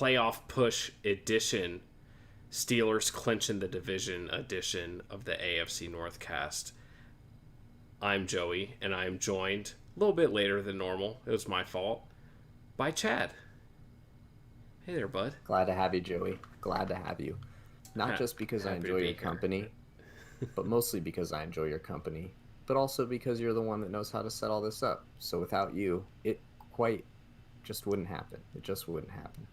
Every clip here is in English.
playoff push edition, Steelers clinching the division edition of the AFC Northcast. I'm Joey, and I am joined a little bit later than normal. It was my fault. By Chad. Hey there, bud. Glad to have you, Joey. Glad to have you. Not just because I enjoy your company, but mostly because I enjoy your company, but also because you're the one that knows how to set all this up. So without you, it quite just wouldn't happen. It just wouldn't happen.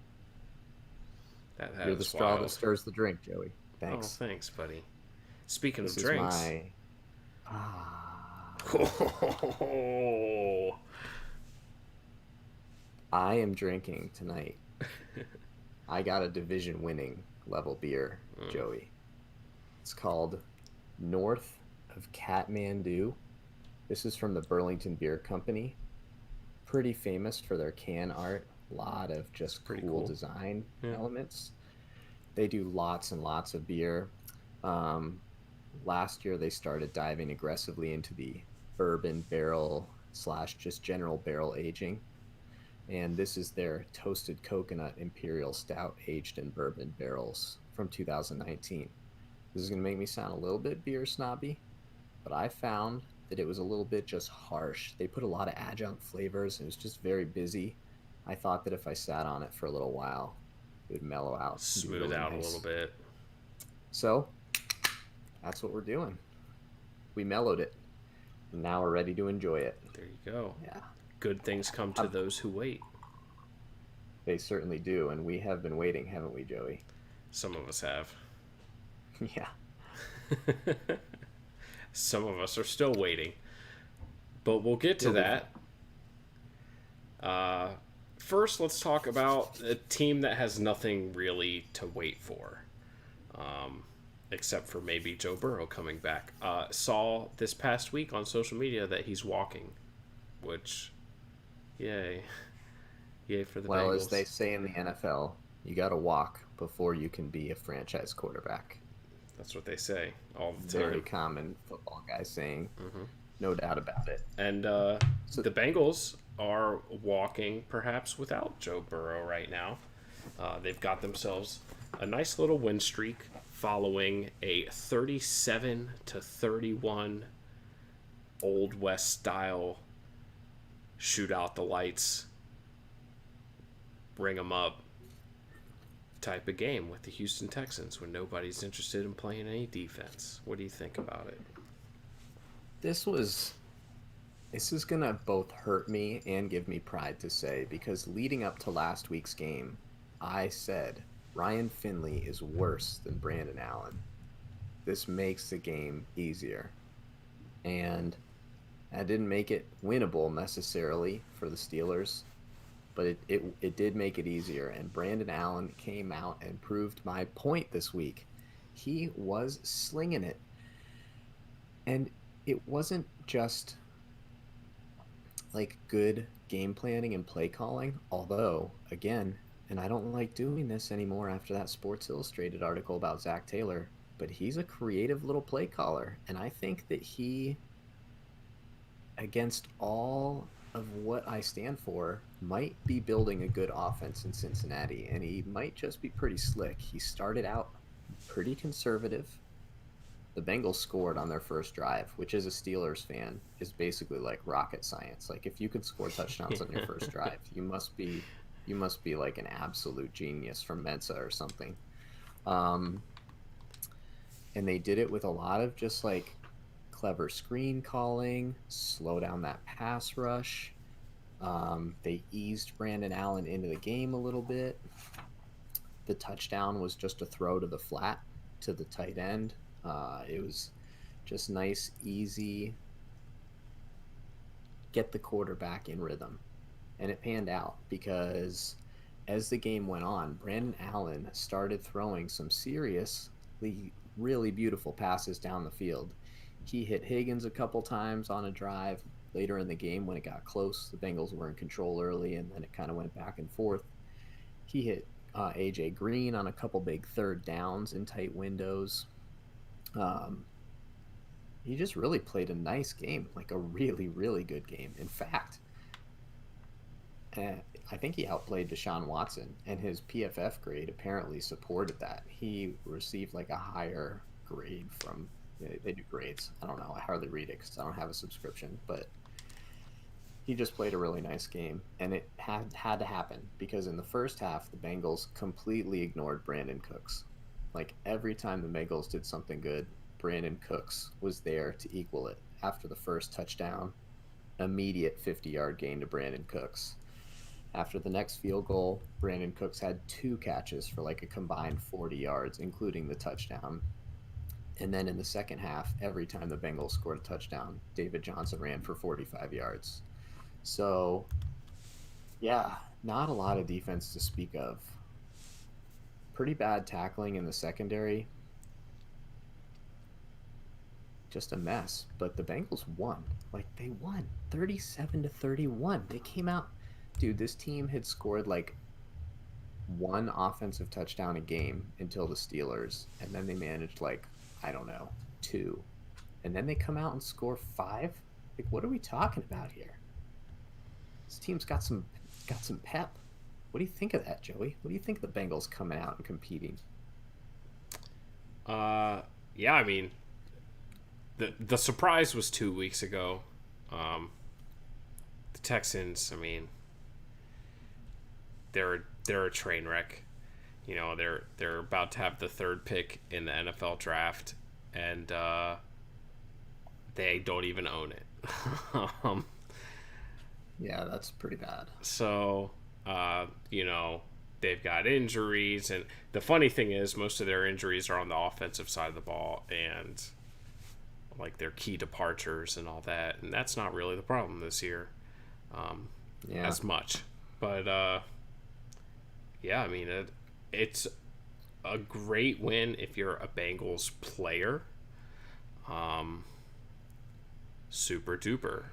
You're the straw that stirs the drink, Joey. Thanks. Oh, thanks, buddy. Speaking of drinks. This is my... I am drinking tonight. I got a division-winning level beer, Joey. It's called North of Kathmandu. This is from the Burlington Beer Company. Pretty famous for their can art. A lot of just cool design elements. They do lots and lots of beer. Last year, they started diving aggressively into the bourbon barrel / just general barrel aging. And this is their Toasted Coconut Imperial Stout aged in bourbon barrels from 2019. This is going to make me sound a little bit beer snobby, but I found that it was a little bit just harsh. They put a lot of adjunct flavors, and it was just very busy. I thought that if I sat on it for a little while, it would mellow out. Smooth really out nice. A little bit. So, that's what we're doing. We mellowed it, and now we're ready to enjoy it. There you go. Yeah. Good things come to those who wait. They certainly do, and we have been waiting, haven't we, Joey? Some of us have. Yeah. Some of us are still waiting. But we'll get to that. First, let's talk about a team that has nothing really to wait for. Except for maybe Joe Burrow coming back. Saw this past week on social media that he's walking, which... Yay. Yay for the Bengals. Well, as they say in the NFL, you got to walk before you can be a franchise quarterback. That's what they say all the time. Very common football guy saying. Mm-hmm. No doubt about it. And the Bengals are walking perhaps without Joe Burrow right now. They've got themselves a nice little win streak following a 37-31 Old West style shoot out the lights, bring them up type of game with the Houston Texans when nobody's interested in playing any defense. What do you think about it? This is going to both hurt me and give me pride to say, because leading up to last week's game, I said Ryan Finley is worse than Brandon Allen. This makes the game easier. And that didn't make it winnable necessarily for the Steelers, but it did make it easier. And Brandon Allen came out and proved my point this week. He was slinging it. And it wasn't just like good game planning and play calling, although, again, and I don't like doing this anymore after that Sports Illustrated article about Zach Taylor, but he's a creative little play caller. And I think that he, against all of what I stand for, might be building a good offense in Cincinnati, and he might just be pretty slick. He started out pretty conservative. The Bengals scored on their first drive, which as a Steelers fan is basically like rocket science. Like, if you could score touchdowns on your first drive, you must be like an absolute genius from Mensa or something. And they did it with a lot of just like clever screen calling, slow down that pass rush. They eased Brandon Allen into the game a little bit. The touchdown was just a throw to the flat to the tight end. It was just nice, easy, get the quarterback in rhythm. And it panned out because as the game went on, Brandon Allen started throwing some seriously really beautiful passes down the field. He hit Higgins a couple times on a drive later in the game when it got close. The Bengals were in control early, and then it kind of went back and forth. He hit A.J. Green on a couple big third downs in tight windows. He just really played a nice game, like a really, really good game. In fact, And I think he outplayed Deshaun Watson, and his PFF grade apparently supported that. He received like a higher grade from, they do grades. I don't know. I hardly read it because I don't have a subscription, but he just played a really nice game, and it had to happen because in the first half, the Bengals completely ignored Brandon Cooks. Like every time the Bengals did something good, Brandon Cooks was there to equal it. After the first touchdown, immediate 50-yard gain to Brandon Cooks. After the next field goal, Brandon Cooks had two catches for like a combined 40 yards, including the touchdown. And then in the second half, every time the Bengals scored a touchdown, David Johnson ran for 45 yards. So, yeah, not a lot of defense to speak of. Pretty bad tackling in the secondary. Just a mess. But the Bengals won. Like they won 37-31. They came out. Dude, this team had scored like one offensive touchdown a game until the Steelers, and then they managed like, I don't know, two. And then they come out and score five? Like what are we talking about here? This team's got some pep. What do you think of that, Joey? What do you think of the Bengals coming out and competing? Yeah, I mean, the surprise was 2 weeks ago. Um, the Texans, I mean, they're a train wreck. You know, they're about to have the third pick in the NFL draft, and they don't even own it. um, Yeah, that's pretty bad. so, you know, they've got injuries, and the funny thing is, most of their injuries are on the offensive side of the ball, and like their key departures and all that, and that's not really the problem this year, Yeah. as much. But yeah, I mean, it's a great win if you're a Bengals player. Um, super duper.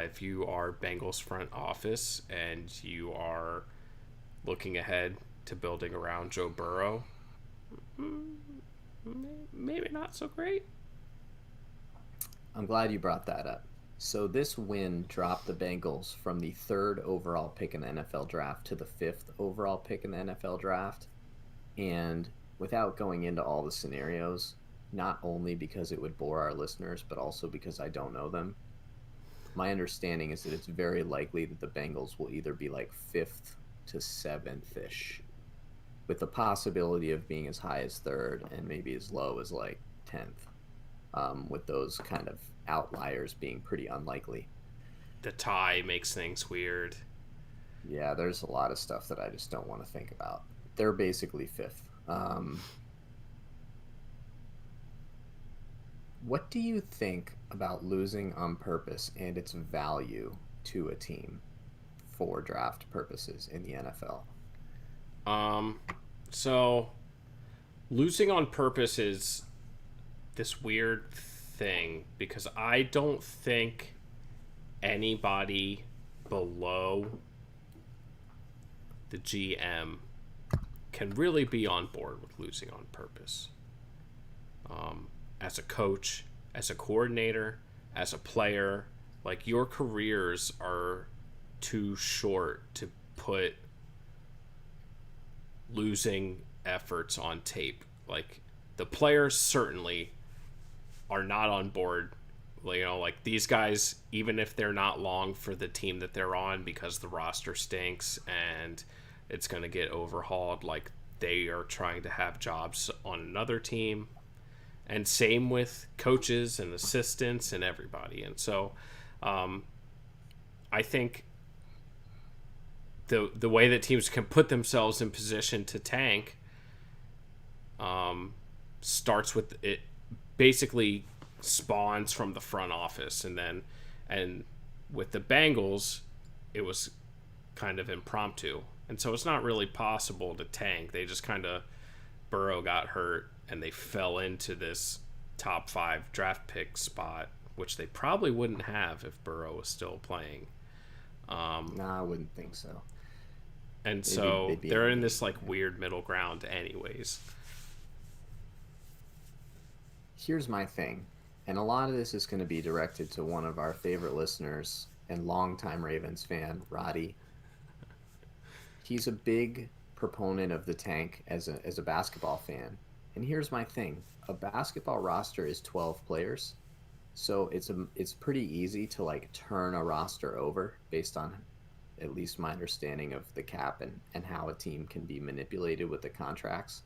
If you are Bengals front office and you are looking ahead to building around Joe Burrow, maybe not so great. I'm glad you brought that up. So this win dropped the Bengals from the third overall pick in the NFL draft to the fifth overall pick in the NFL draft. And without going into all the scenarios, not only because it would bore our listeners, but also because I don't know them, my understanding is that it's very likely that the Bengals will either be like fifth to seventh ish, with the possibility of being as high as third and maybe as low as like 10th, with those kind of outliers being pretty unlikely. The tie makes things weird. Yeah, there's a lot of stuff that I just don't want to think about. They're basically fifth. What do you think about losing on purpose and its value to a team for draft purposes in the NFL? Um, so losing on purpose is this weird thing because I don't think anybody below the GM can really be on board with losing on purpose. As a coach, as a coordinator, as a player, like your careers are too short to put losing efforts on tape. Like the players certainly are not on board. You know, like these guys, even if they're not long for the team that they're on because the roster stinks and it's going to get overhauled, like they are trying to have jobs on another team. And same with coaches and assistants and everybody. And so I think the way that teams can put themselves in position to tank starts with it, basically spawns from the front office, and with the Bengals it was kind of impromptu, and so it's not really possible to tank. They just kind of, Burrow got hurt and they fell into this top 5 draft pick spot, which they probably wouldn't have if Burrow was still playing. Nah, I wouldn't think so. And They'd so be they're in in the this like weird middle ground anyways. Here's my thing, and a lot of this is going to be directed to one of our favorite listeners and longtime Ravens fan, Roddy. he's a big proponent of the tank as a basketball fan. And here's my thing. A basketball roster is 12 players. So it's pretty easy to like turn a roster over based on at least my understanding of the cap and how a team can be manipulated with the contracts.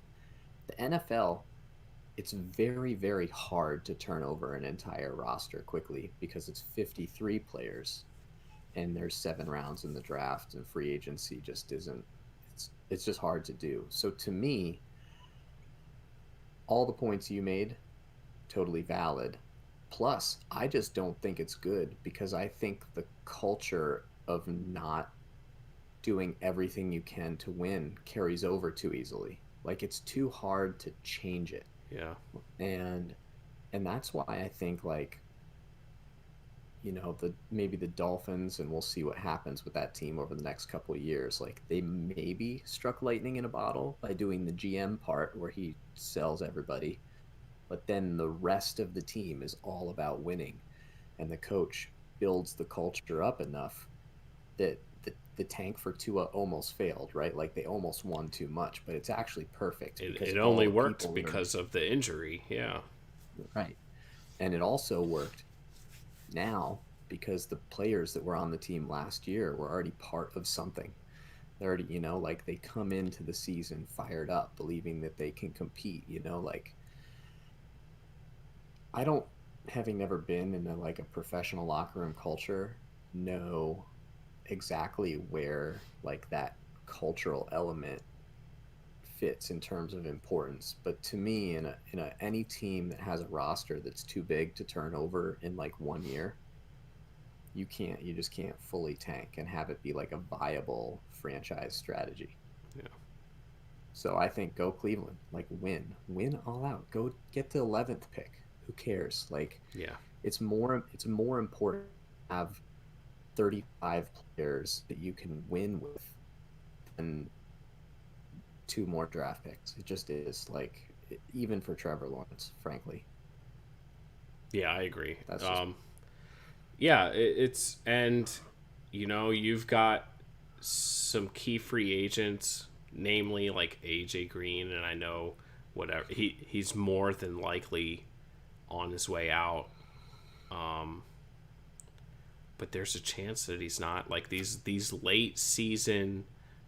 The NFL, it's very, very hard to turn over an entire roster quickly because it's 53 players and there's 7 rounds in the draft and free agency just isn't it's just hard to do. So to me, all the points you made totally valid. Plus, I just don't think it's good because I think the culture of not doing everything you can to win carries over too easily. Like it's too hard to change it. Yeah. And that's why I think like the maybe the Dolphins, and we'll see what happens with that team over the next couple of years. Like they maybe struck lightning in a bottle by doing the GM part where he sells everybody, but then the rest of the team is all about winning, and the coach builds the culture up enough that the tank for Tua almost failed, right? Like they almost won too much, but it's actually perfect because It all only the worked people that are because of the injury. Yeah. right. And it also worked now because the players that were on the team last year were already part of something. They're already, like they come into the season fired up, believing that they can compete, like I don't, having never been in like a professional locker room culture, know exactly where like that cultural element fits in terms of importance. But to me, in a any team that has a roster that's too big to turn over in like 1 year, you just can't fully tank and have it be like a viable franchise strategy. Yeah. So I think go Cleveland, like win all out. Go get the 11th pick. Who cares? Like Yeah. it's more important to have 35 players that you can win with than 2 more draft picks. It just is like even for Trevor Lawrence, frankly. Yeah, I agree. That's just Yeah, it's and you've got some key free agents, namely like AJ Green, and I know whatever he's more than likely on his way out. Um, but there's a chance that he's not. Like these late season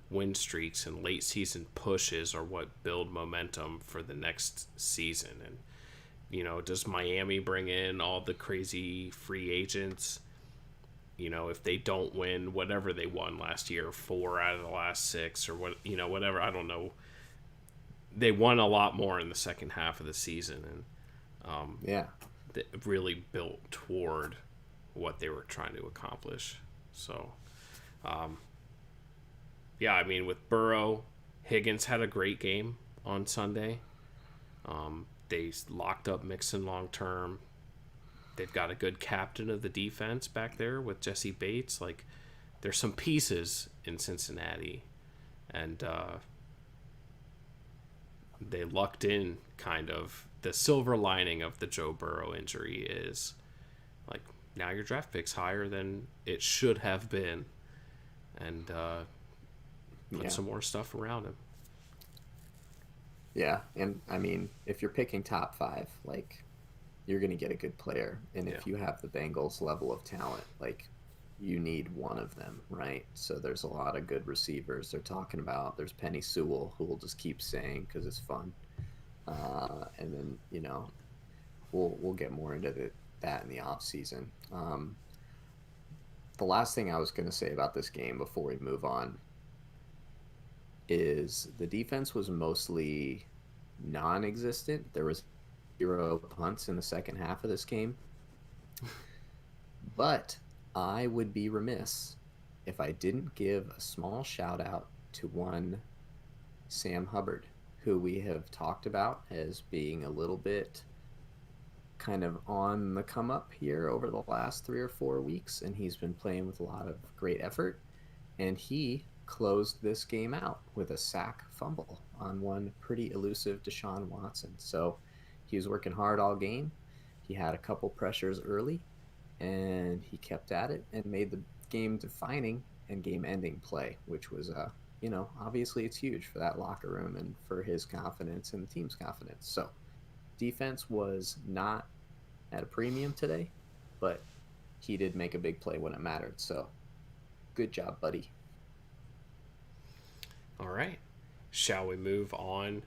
win streaks and late season pushes are what build momentum for the next season. And does Miami bring in all the crazy free agents? If they don't win whatever they won last year, 4 out of the last 6 or whatever, I don't know. They won a lot more in the second half of the season, and yeah. that really built toward what they were trying to accomplish. So, yeah, I mean, with Burrow, Higgins had a great game on Sunday. They locked up Mixon long term. They've got a good captain of the defense back there with Jesse Bates. Like, there's some pieces in Cincinnati, and they lucked in kind of. The silver lining of the Joe Burrow injury is like now your draft pick's higher than it should have been, and put Yeah. some more stuff around him. Yeah. And I mean, if you're picking top 5, like you're going to get a good player. And Yeah, if you have the Bengals level of talent, like you need one of them, right? So there's a lot of good receivers they're talking about. There's Penny Sewell, who will just keep saying because it's fun. And then we'll get more into that in the off season. The last thing I was going to say about this game before we move on is the defense was mostly non-existent. There was 0 punts in the second half of this game, but I would be remiss if I didn't give a small shout out to one Sam Hubbard, who we have talked about as being a little bit kind of on the come up here over the last 3 or 4 weeks, and he's been playing with a lot of great effort. And he closed this game out with a sack fumble on one pretty elusive Deshaun Watson. So he was working hard all game. He had a couple pressures early, and he kept at it and made the game defining and game ending play, which was obviously it's huge for that locker room and for his confidence and the team's confidence. So defense was not at a premium today, but he did make a big play when it mattered. So good job, buddy. All right. Shall we move on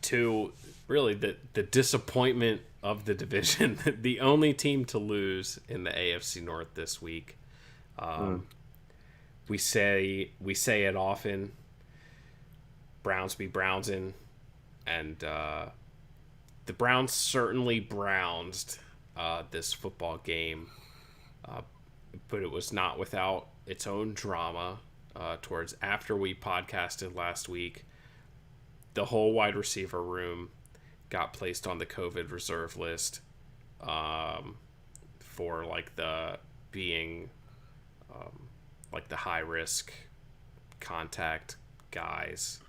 to really the disappointment of the division? The only team to lose in the AFC North this week. We say it often. Browns be Brownsin', and the Browns certainly Brownsed this football game, but it was not without its own drama. Towards after we podcasted last week, the whole wide receiver room got placed on the COVID reserve list for like the being like the high risk contact guys.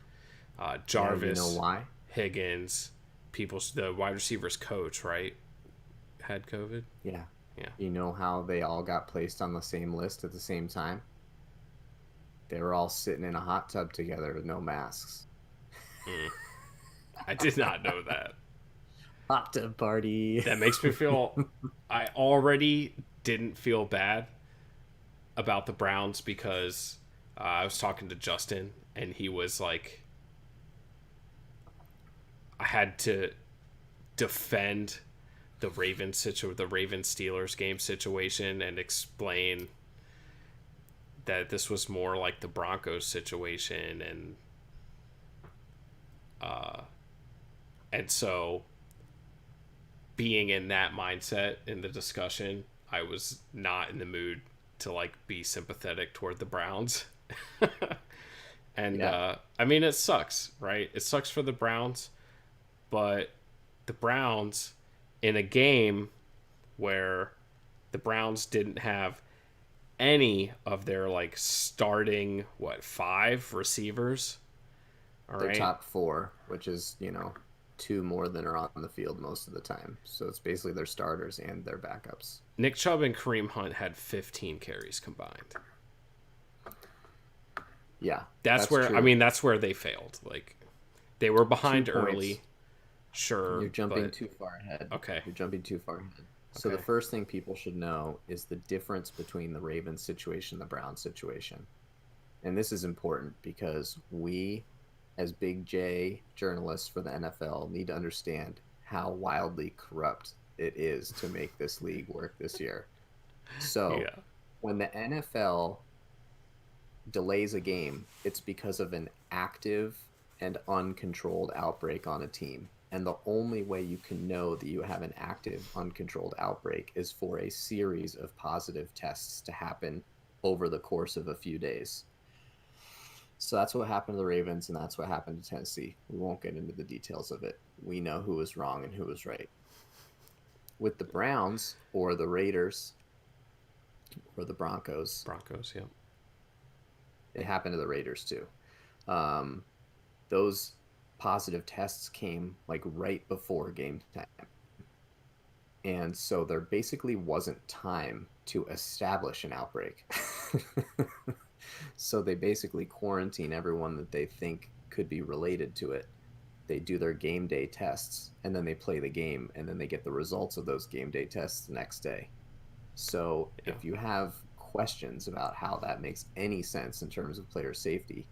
Jarvis, Yeah, you know why? Higgins, the wide receivers coach, right, had COVID. Yeah. Yeah. You know how they all got placed on the same list at the same time? They were all sitting in a hot tub together with no masks. I did not know that. Hot tub party. That makes me feel. I already didn't feel bad about the Browns because I was talking to Justin and he was like, I had to defend the the Raven Steelers game situation and explain that this was more like the Broncos situation, and so being in that mindset in the discussion, I was not in the mood to like be sympathetic toward the Browns. And Yeah. I mean, it sucks, right? It sucks for the Browns, but the Browns in a game where the Browns didn't have any of their like starting 5 receivers. All Their right. top four, which is, two more than are on the field most of the time. So it's basically their starters and their backups. Nick Chubb and Kareem Hunt had 15 carries combined. Yeah. That's where true. I mean that's where they failed. Like they were behind 2 points. early. Sure. You're jumping but- too far ahead. Okay. You're jumping too far ahead. So Okay. the first thing people should know is the difference between the Ravens situation and the Browns situation. And this is important because we, as Big J journalists for the NFL, need to understand how wildly corrupt it is to make this league work this year. So Yeah. when the NFL delays a game, it's because of an active and uncontrolled outbreak on a team. And the only way you can know that you have an active, uncontrolled outbreak is for a series of positive tests to happen over the course of a few days. So that's what happened to the Ravens, and that's what happened to Tennessee. We won't get into the details of it. We know who was wrong and who was right. With the Browns or the Raiders or the Broncos, Broncos, yeah. it happened to the Raiders too. Those positive tests came like right before game time. And so there basically wasn't time to establish an outbreak. So they basically quarantine everyone that they think could be related to it. They do their game day tests, and then they play the game, and then they get the results of those game day tests the next day. So Yeah. if you have questions about how that makes any sense in terms of player safety,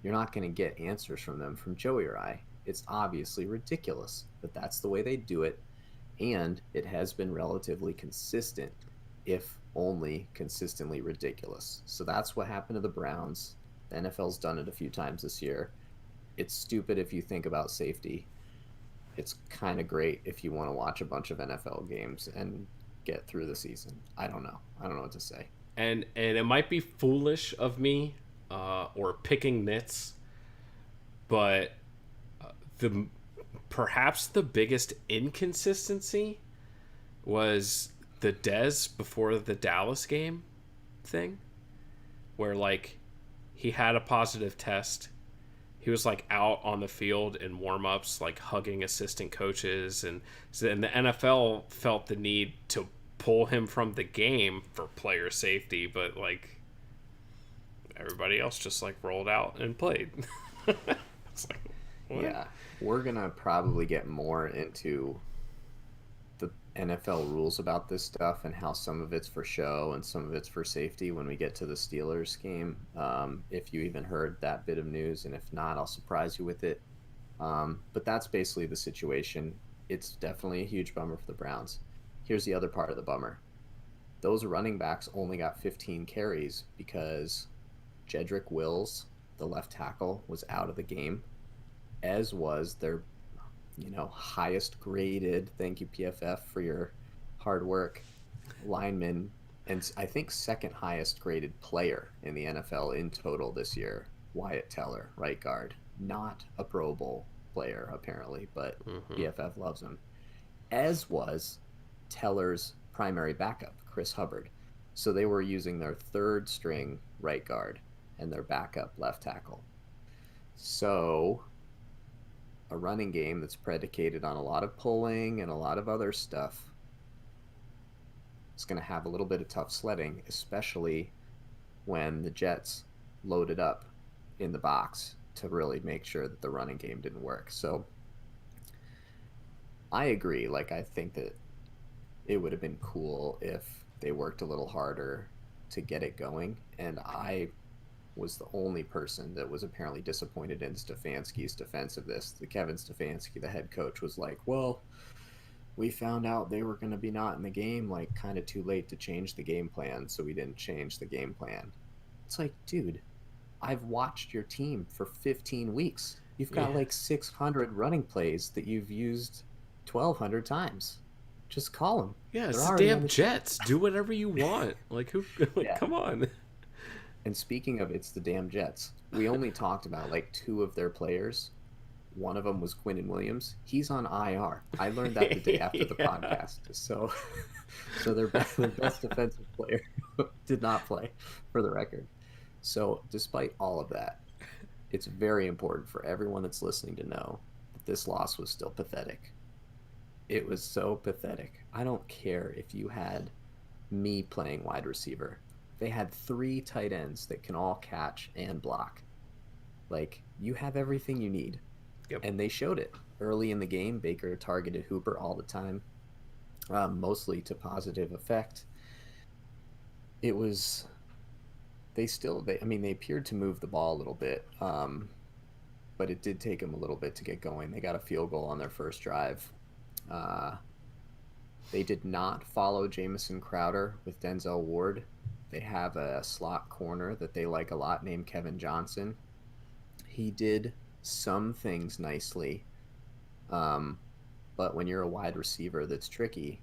you're not going to get answers from them from Joey or I. It's obviously ridiculous, but that's the way they do it, and it has been relatively consistent, if only consistently ridiculous. So that's what happened to the Browns. The NFL's done it a few times this year. It's stupid if you think about safety. It's kind of great if you want to watch a bunch of NFL games and get through the season. I don't know what to say. And it might be foolish of me or picking nits, but perhaps the biggest inconsistency was the Dez before the Dallas game thing, where like he had a positive test. He was like out on the field in warm-ups, like hugging assistant coaches, and the NFL felt the need to pull him from the game for player safety. But like, Everybody else just like rolled out and played. It's like, what? Yeah, we're gonna probably get more into the NFL rules about this stuff and how some of it's for show and some of it's for safety when we get to the Steelers game. If you even heard that bit of news, and if not, I'll surprise you with it. But that's basically the situation. It's definitely a huge bummer for the Browns. Here's the other part of the bummer: those running backs only got 15 carries because Jedrick Wills, the left tackle, was out of the game, as was their highest graded, thank you PFF for your hard work, lineman, and I think second highest graded player in the NFL in total this year, Wyatt Teller, right guard. Not a Pro Bowl player apparently, but Mm-hmm. PFF loves him. As was Teller's primary backup, Chris Hubbard. So they were using their third string right guard and their backup left tackle. So a running game that's predicated on a lot of pulling and a lot of other stuff is going to have a little bit of tough sledding, especially when the Jets loaded up in the box to really make sure that the running game didn't work. So I agree. Like, I think that it would have been cool if they worked a little harder to get it going. And I was the only person that was apparently disappointed in Stefanski's defense of this. The Kevin Stefanski, the head coach, was like, well, we found out they were going to be not in the game, like kind of too late to change the game plan, so we didn't change the game plan. It's like, dude, I've watched your team for 15 weeks. You've Yeah. got like 600 running plays that you've used 1,200 times. Just call them. Yeah, They're it's the already on damn the Jets. Do whatever you want. Like, who? Like, yeah. come on. And speaking of it's the damn Jets, we only talked about like two of their players. One of them was Quinnen Williams. He's on IR. I learned that the day after the Yeah. podcast. So, so their best defensive player did not play, for the record. So, despite all of that, it's very important for everyone that's listening to know that this loss was still pathetic. It was so pathetic. I don't care if you had me playing wide receiver. They had three tight ends that can all catch and block. Like, you have everything you need. Yep. And they showed it. Early in the game, Baker targeted Hooper all the time, mostly to positive effect. It was. I mean, they appeared to move the ball a little bit, but it did take them a little bit to get going. They got a field goal on their first drive. Uh, they did not follow Jamison Crowder with Denzel Ward. They have a slot corner that they like a lot named Kevin Johnson. He did some things nicely, um, but when you're a wide receiver that's tricky,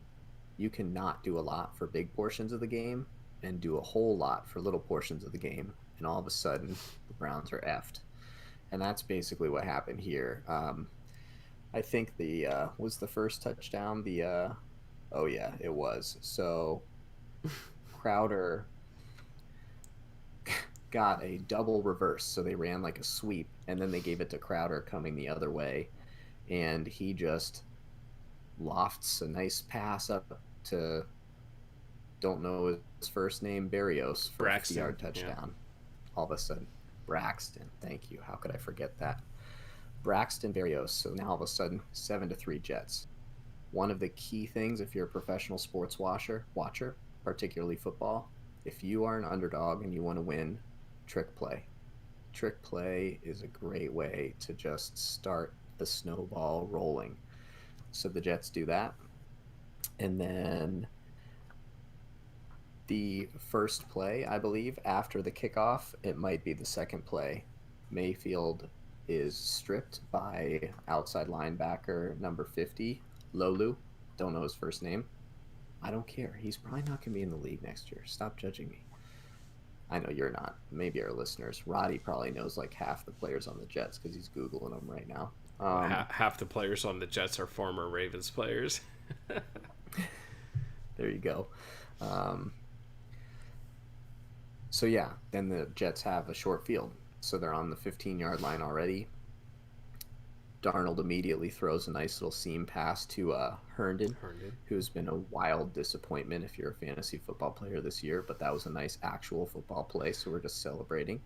you cannot do a lot for big portions of the game and do a whole lot for little portions of the game. And all of a sudden, the Browns are effed. And that's basically what happened here. I think the was the first touchdown. Oh yeah, it was. So Crowder got a double reverse. So they ran like a sweep, and then they gave it to Crowder coming the other way, and he just lofts a nice pass up to, don't know his first name, Barrios, for Braxton. a 50-yard Yeah. touchdown. All of a sudden, Braxton. Thank you. How could I forget that? Braxton Barrios. So now all of a sudden, 7-3 Jets. One of the key things, if you're a professional sports watcher, particularly football, if you are an underdog and you want to win, trick play. Trick play is a great way to just start the snowball rolling. So the Jets do that. And then the first play, I believe, after the kickoff, it might be the second play. Mayfield is stripped by outside linebacker number 50, Lolu. Don't know his first name. I don't care. He's probably not going to be in the league next year. Stop judging me. I know you're not. Maybe our listeners. Roddy probably knows like half the players on the Jets because he's Googling them right now. Half the players on the Jets are former Ravens players. There you go. So yeah, then the Jets have a short field. So they're on the 15-yard line already. Darnold immediately throws a nice little seam pass to Herndon, Herndon. who's been a wild disappointment if you're a fantasy football player this year, but that was a nice actual football play, so we're just celebrating.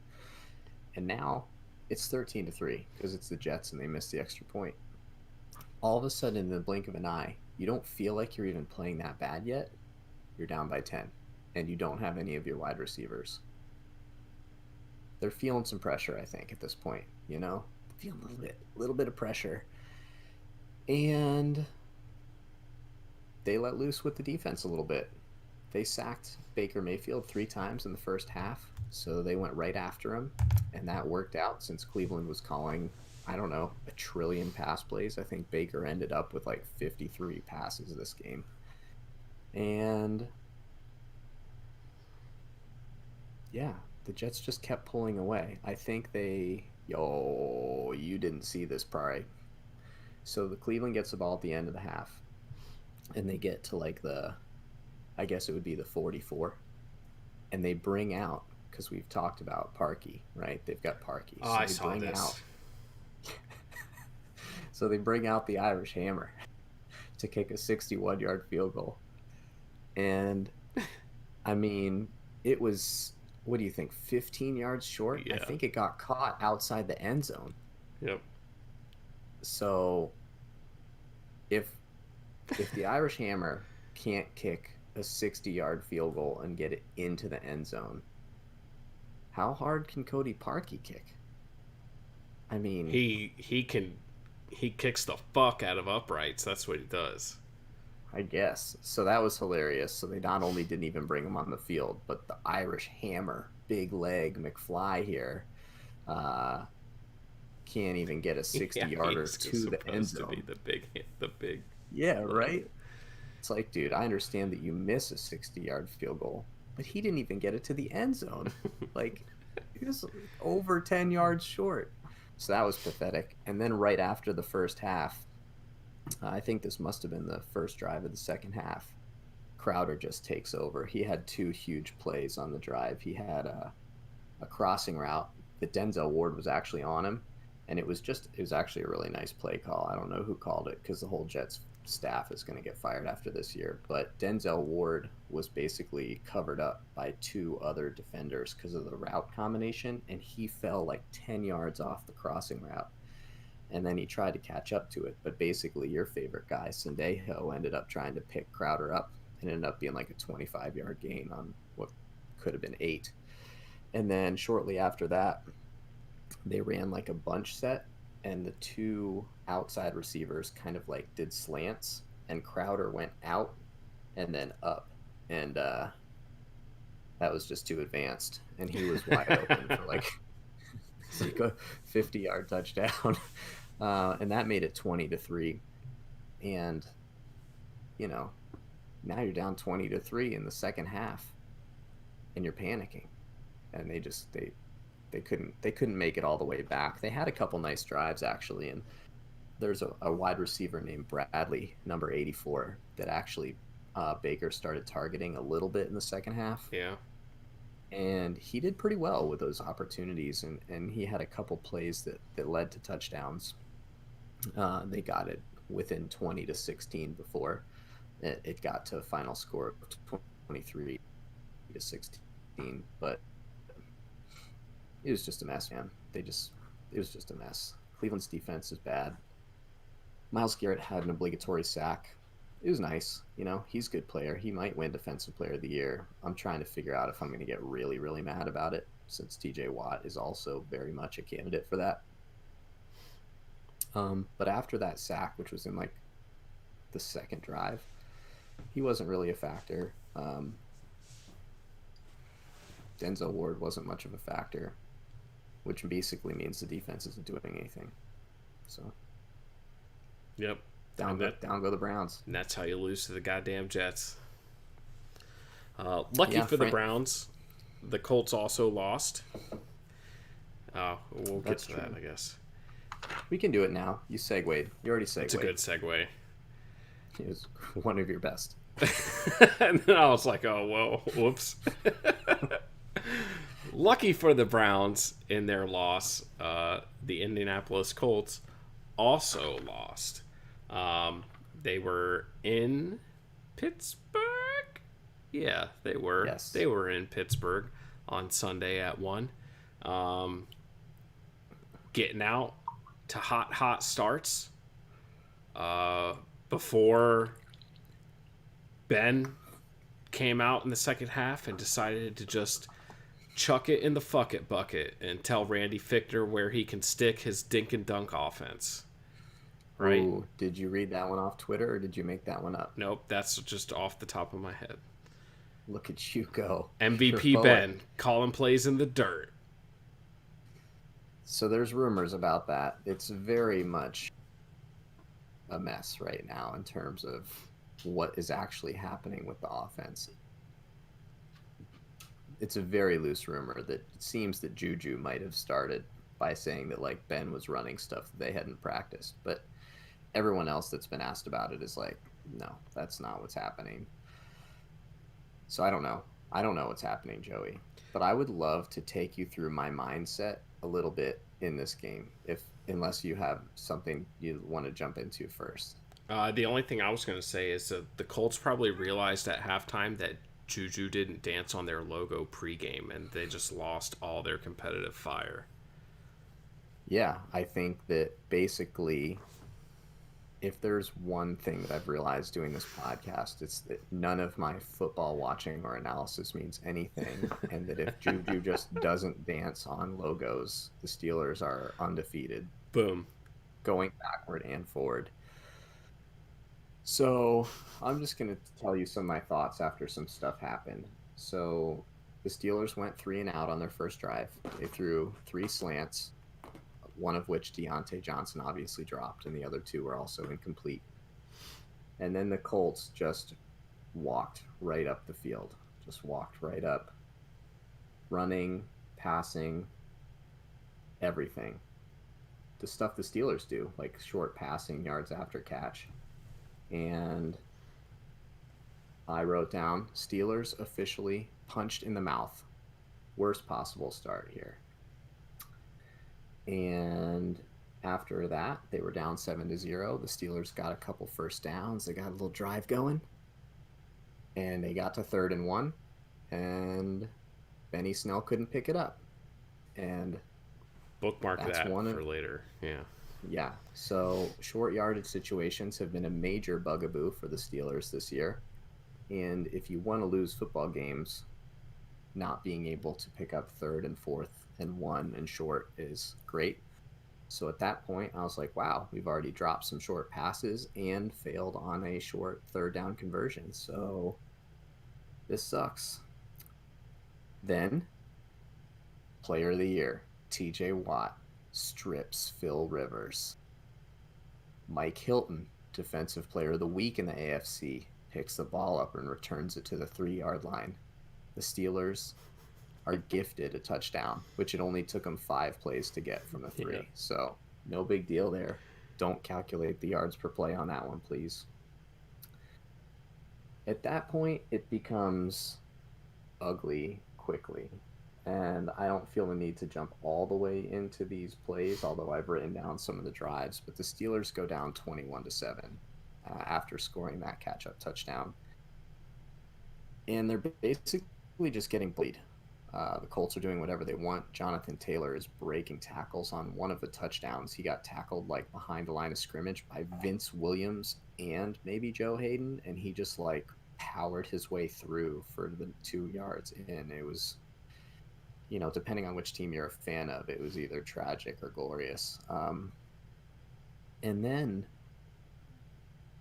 And now it's 13-3 because it's the Jets and they missed the extra point. All of a sudden, in the blink of an eye, you don't feel like you're even playing that bad yet. You're down by 10, and you don't have any of your wide receivers. They're feeling some pressure, I think, at this point, you know? Feeling a little bit of pressure. And they let loose with the defense a little bit. They sacked Baker Mayfield 3 times in the first half, so they went right after him, and that worked out since Cleveland was calling, I don't know, a trillion pass plays. I think Baker ended up with like 53 passes this game. And yeah, the Jets just kept pulling away. I think you didn't see this, probably. So the Cleveland gets the ball at the end of the half, and they get to like I guess it would be the 44, and they bring out, because we've talked about Parkey, right? They've got Parkey. Oh, I saw this. So they bring out the Irish Hammer to kick a 61-yard field goal. And, I mean, it was, what do you think, 15 yards short? Yeah. I think it got caught outside the end zone. Yep. So, if the Irish Hammer can't kick a 60-yard field goal and get it into the end zone, how hard can Cody Parkey kick? I mean, he kicks the fuck out of uprights. That's what he does. I guess. So that was hilarious. So they not only didn't even bring him on the field, but the Irish Hammer, big leg McFly here, can't even get a 60-yarder to the end zone. To be the big. Yeah, right. It's like, dude, I understand that you miss a 60-yard field goal, but he didn't even get it to the end zone. Like, he was over 10 yards short. So that was pathetic. And then right after the first half, I think this must have been the first drive of the second half, Crowder just takes over. He had 2 huge plays on the drive. He had a crossing route that Denzel Ward was actually on him, and it was actually a really nice play call. I don't know who called it because the whole Jets staff is going to get fired after this year, but Denzel Ward was basically covered up by 2 other defenders because of the route combination, and he fell like 10 yards off the crossing route, and then he tried to catch up to it, but basically your favorite guy, Sendejo, ended up trying to pick Crowder up and ended up being like a 25-yard gain on what could have been 8. And then shortly after that, they ran like a bunch set, and the 2 outside receivers kind of like did slants, and Crowder went out and then up, and that was just too advanced, and he was wide open for like a 50-yard touchdown, and that made it 20-3. And now you're down 20-3 in the second half, and you're panicking, and they couldn't make it all the way back. They had a couple nice drives actually, and there's a wide receiver named Bradley, number 84, that actually Baker started targeting a little bit in the second half. Yeah. And he did pretty well with those opportunities, and he had a couple plays that led to touchdowns. They got it within 20-16 before it got to a final score of 23-16. But it was just a mess, man. It was just a mess. Cleveland's defense is bad. Myles Garrett had an obligatory sack. It was nice. He's a good player. He might win Defensive Player of the Year. I'm trying to figure out if I'm going to get really, really mad about it, since TJ Watt is also very much a candidate for that. But after that sack, which was in like the second drive, he wasn't really a factor. Denzel Ward wasn't much of a factor, which basically means the defense isn't doing anything. So, yep. Down go the Browns. And that's how you lose to the goddamn Jets. Lucky for the Browns, the Colts also lost. We'll get to that, I guess. We can do it now. You segued. You already segued. It's a good segue. It was one of your best. And then I was like, oh, whoa, whoops. Lucky for the Browns in their loss, the Indianapolis Colts also lost. They were in Pittsburgh. Yeah, they were. Yes. They were in Pittsburgh on Sunday at 1. Um, Getting out to hot starts. Before Ben came out in the second half and decided to just chuck it in the fuck it bucket and tell Randy Fichtner where he can stick his dink and dunk offense. Right? Ooh, did you read that one off Twitter or did you make that one up? Nope, that's just off the top of my head. Look at you go. You're MVP poet. Ben calling plays in the dirt. So there's rumors about that. It's very much a mess right now in terms of what is actually happening with the offense. It's a very loose rumor that it seems that Juju might have started by saying that like Ben was running stuff that they hadn't practiced, but everyone else that's been asked about it is like, no, that's not what's happening. So I don't know. I don't know what's happening, Joey. But I would love to take you through my mindset a little bit in this game, if unless you have something you want to jump into first. The only thing I was going to say is that the Colts probably realized at halftime that Juju didn't dance on their logo pregame, and they just lost all their competitive fire. Yeah, I think that basically, if there's one thing that I've realized doing this podcast, it's that none of my football watching or analysis means anything. And that if Juju just doesn't dance on logos, the Steelers are undefeated, Boom. going backward and forward. So I'm just going to tell you some of my thoughts after some stuff happened. So the Steelers went 3-and-out on their first drive. They threw 3 slants, one of which Deontay Johnson obviously dropped, and the other 2 were also incomplete. And then the Colts just walked right up the field, just walked right up, running, passing, everything. The stuff the Steelers do, like short passing, yards after catch. And I wrote down, Steelers officially punched in the mouth. Worst possible start here. And after that, they were down 7-0. The Steelers got a couple first downs. They got a little drive going. And they got to 3rd and 1. And Benny Snell couldn't pick it up. And Bookmark that for later. Yeah. Yeah. So short yardage situations have been a major bugaboo for the Steelers this year. And if you want to lose football games, not being able to pick up 3rd and 4th and 1 and short is great. So at that point, I was like, wow, we've already dropped some short passes and failed on a short 3rd down conversion. So this sucks. Then, player of the year, TJ Watt strips Phil Rivers. Mike Hilton, defensive player of the week in the AFC, picks the ball up and returns it to the 3-yard line. The Steelers are gifted a touchdown, which it only took them 5 plays to get from the 3. Yeah. So no big deal there. Don't calculate the yards per play on that one, please. At that point, it becomes ugly quickly. And I don't feel the need to jump all the way into these plays, although I've written down some of the drives. But the Steelers go down 21-7 after scoring that catch-up touchdown. And they're basically just getting bullied. The Colts are doing whatever they want. Jonathan Taylor is breaking tackles on one of the touchdowns. He got tackled like behind the line of scrimmage by Vince Williams and maybe Joe Hayden, and he just like powered his way through for the 2 yards in. It was, you know, depending on which team you're a fan of, it was either tragic or glorious. And then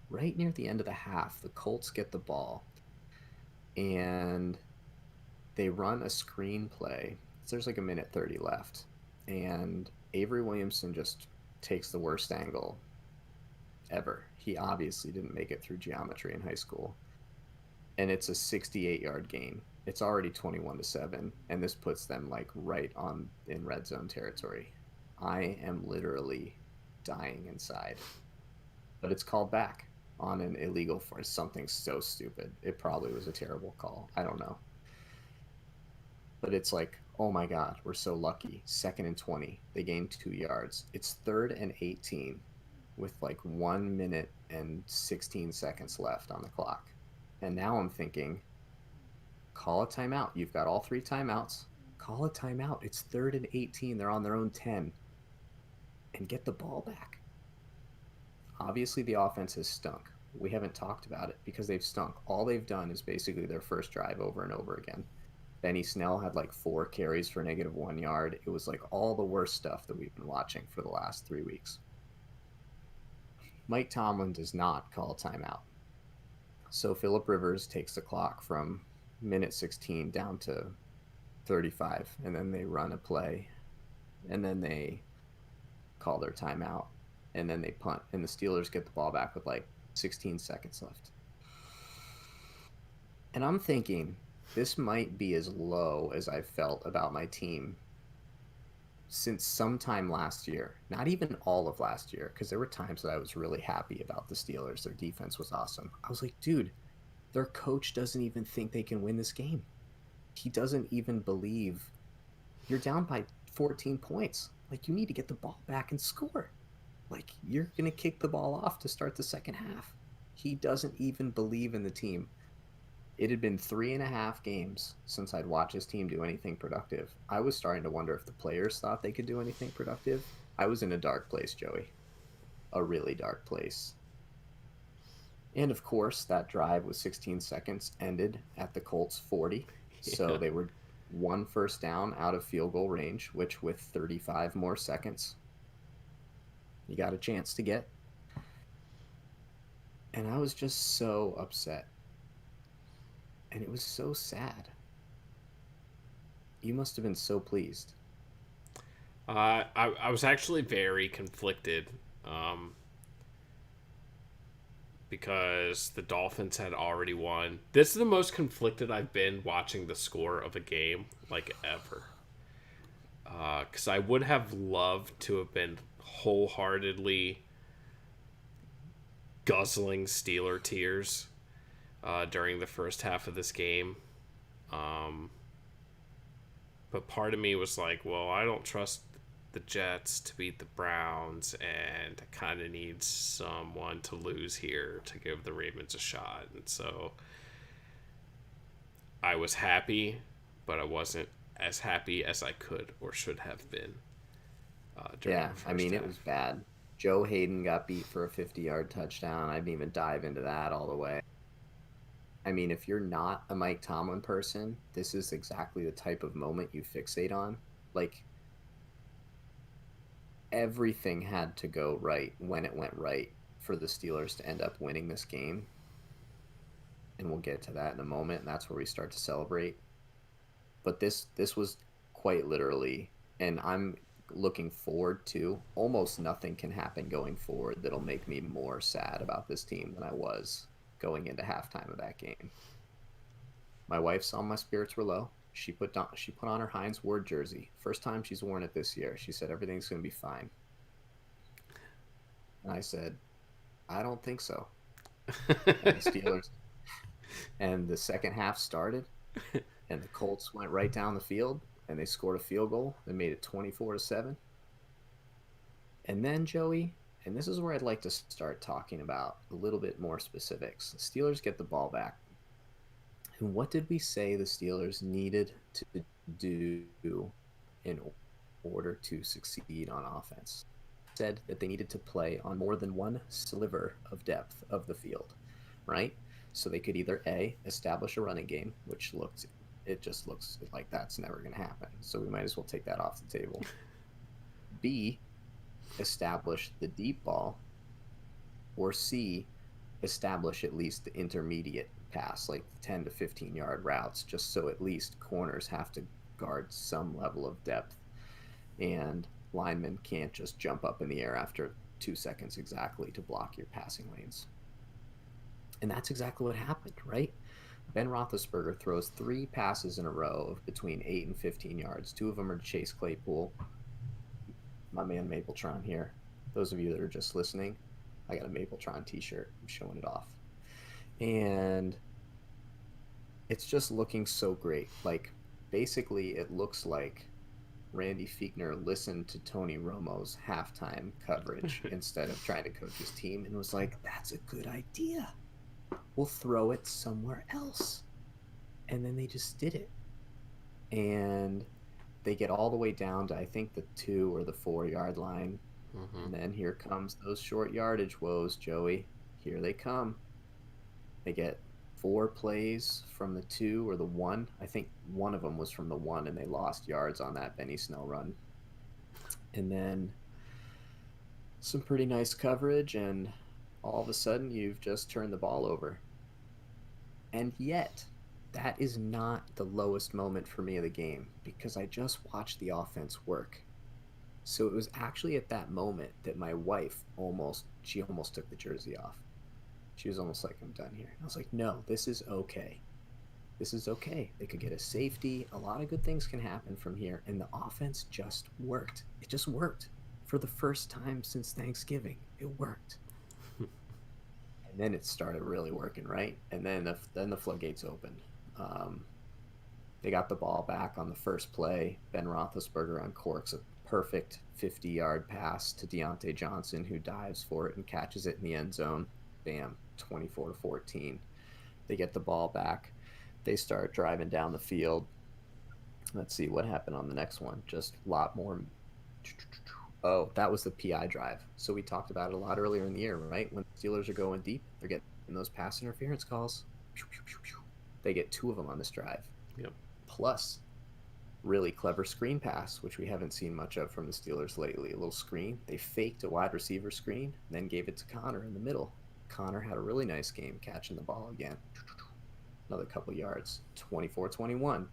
right near the end of the half, the Colts get the ball and they run a screen play. So there's like 1:30 left. And Avery Williamson just takes the worst angle ever. He obviously didn't make it through geometry in high school. And it's a 68-yard gain. It's already 21-7, and this puts them like right on in red zone territory. I am literally dying inside. But it's called back on an illegal for something so stupid. It probably was a terrible call. I don't know. But it's like, oh my God, we're so lucky. 2nd and 20. They gained 2 yards. It's 3rd and 18. with like 1 minute and 16 seconds left on the clock. And now I'm thinking, call a timeout. You've got all three timeouts. Call a timeout. It's 3rd and 18. They're on their own 10. And get the ball back. Obviously, the offense has stunk. We haven't talked about it because they've stunk. All they've done is basically their first drive over and over again. Benny Snell had like 4 carries for -1 yard. It was like all the worst stuff that we've been watching for the last 3 weeks. Mike Tomlin does not call a timeout. So Phillip Rivers takes the clock from minute 16 down to 35, and then they run a play, and then they call their timeout, and then they punt, and the Steelers get the ball back with like 16 seconds left. And I'm thinking this might be as low as I've felt about my team since sometime last year. Not even all of last year, because there were times that I was really happy about the Steelers. Their defense was awesome. I was like, dude, their coach doesn't even think they can win this game. He doesn't even believe you're down by 14 points. Like, you need to get the ball back and score. Like, you're going to kick the ball off to start the second half. He doesn't even believe in the team. It had been 3.5 games since I'd watched his team do anything productive. I was starting to wonder if the players thought they could do anything productive. I was in a dark place, Joey. A really dark place. And of course, that drive with 16 seconds ended at the Colts 40. Yeah. So they were 1 first down out of field goal range, which with 35 more seconds, you got a chance to get. And I was just so upset. And it was so sad. You must have been so pleased. I was actually very conflicted because the Dolphins had already won. This is the most conflicted I've been watching the score of a game, like, ever. Because I would have loved to have been wholeheartedly guzzling Steeler tears during the first half of this game. But part of me was like, well, I don't trust the Jets to beat the Browns, and I kind of need someone to lose here to give the Ravens a shot. And so I was happy, but I wasn't as happy as I could or should have been. Yeah, I mean, half. It was bad. Joe Hayden got beat for a 50-yard touchdown. I didn't even dive into that all the way. I mean, if you're not a Mike Tomlin person, this is exactly the type of moment you fixate on. Like, everything had to go right when it went right for the Steelers to end up winning this game. And we'll get to that in a moment, and that's where we start to celebrate. But this was quite literally, and I'm looking forward to, almost nothing can happen going forward that'll make me more sad about this team than I was going into halftime of that game. My wife saw my spirits were low. She put on her Heinz Ward jersey. First time she's worn it this year. She said everything's going to be fine. And I said, I don't think so. And the Steelers and the second half started, and the Colts went right down the field, and they scored a field goal and made it 24-7. And then, Joey, and this is where I'd like to start talking about a little bit more specifics. The Steelers get the ball back. And what did we say the Steelers needed to do in order to succeed on offense? Said that they needed to play on more than one sliver of depth of the field, right? So they could either A, establish a running game, which just looks like that's never going to happen. So we might as well take that off the table. B, establish the deep ball, or C, establish at least the intermediate pass, like 10 to 15 yard routes, just so at least corners have to guard some level of depth and linemen can't just jump up in the air after 2 seconds exactly to block your passing lanes. And that's exactly what happened, right? Ben Roethlisberger throws 3 passes in a row of between 8 and 15 yards. 2 of them are to Chase Claypool. My man Mapletron here. Those of you that are just listening, I got a Mapletron t-shirt. I'm showing it off. And it's just looking so great. Like, basically, it looks like Randy Fiegner listened to Tony Romo's halftime coverage instead of trying to coach his team and was like, that's a good idea. We'll throw it somewhere else. And then they just did it. And they get all the way down to, I think, the 2 or the 4 yard line. Mm-hmm. And then here comes those short yardage woes, Joey. Here they come. They get 4 plays from the 2 or the 1. I think one of them was from the 1, and they lost yards on that Benny Snell run. And then some pretty nice coverage, and all of a sudden you've just turned the ball over. And yet, that is not the lowest moment for me of the game, because I just watched the offense work. So it was actually at that moment that my wife almost took the jersey off. She was almost like, I'm done here. I was like, no, this is okay. This is okay. They could get a safety. A lot of good things can happen from here. And the offense just worked. It just worked. For the first time since Thanksgiving, it worked. And then it started really working, right? And then the floodgates opened. They got the ball back on the first play. Ben Roethlisberger uncorks a perfect 50-yard pass to Deontay Johnson, who dives for it and catches it in the end zone. Bam, 24-14. They get the ball back. They start driving down the field. Let's see what happened on the next one. Just a lot more. Oh, that was the PI drive. So we talked about it a lot earlier in the year, right? When the Steelers are going deep, they're getting those pass interference calls. They get 2 of them on this drive. Yep. Plus, really clever screen pass, which we haven't seen much of from the Steelers lately. A little screen. They faked a wide receiver screen, then gave it to Connor in the middle. Connor had a really nice game catching the ball again. Another couple yards. 24-21.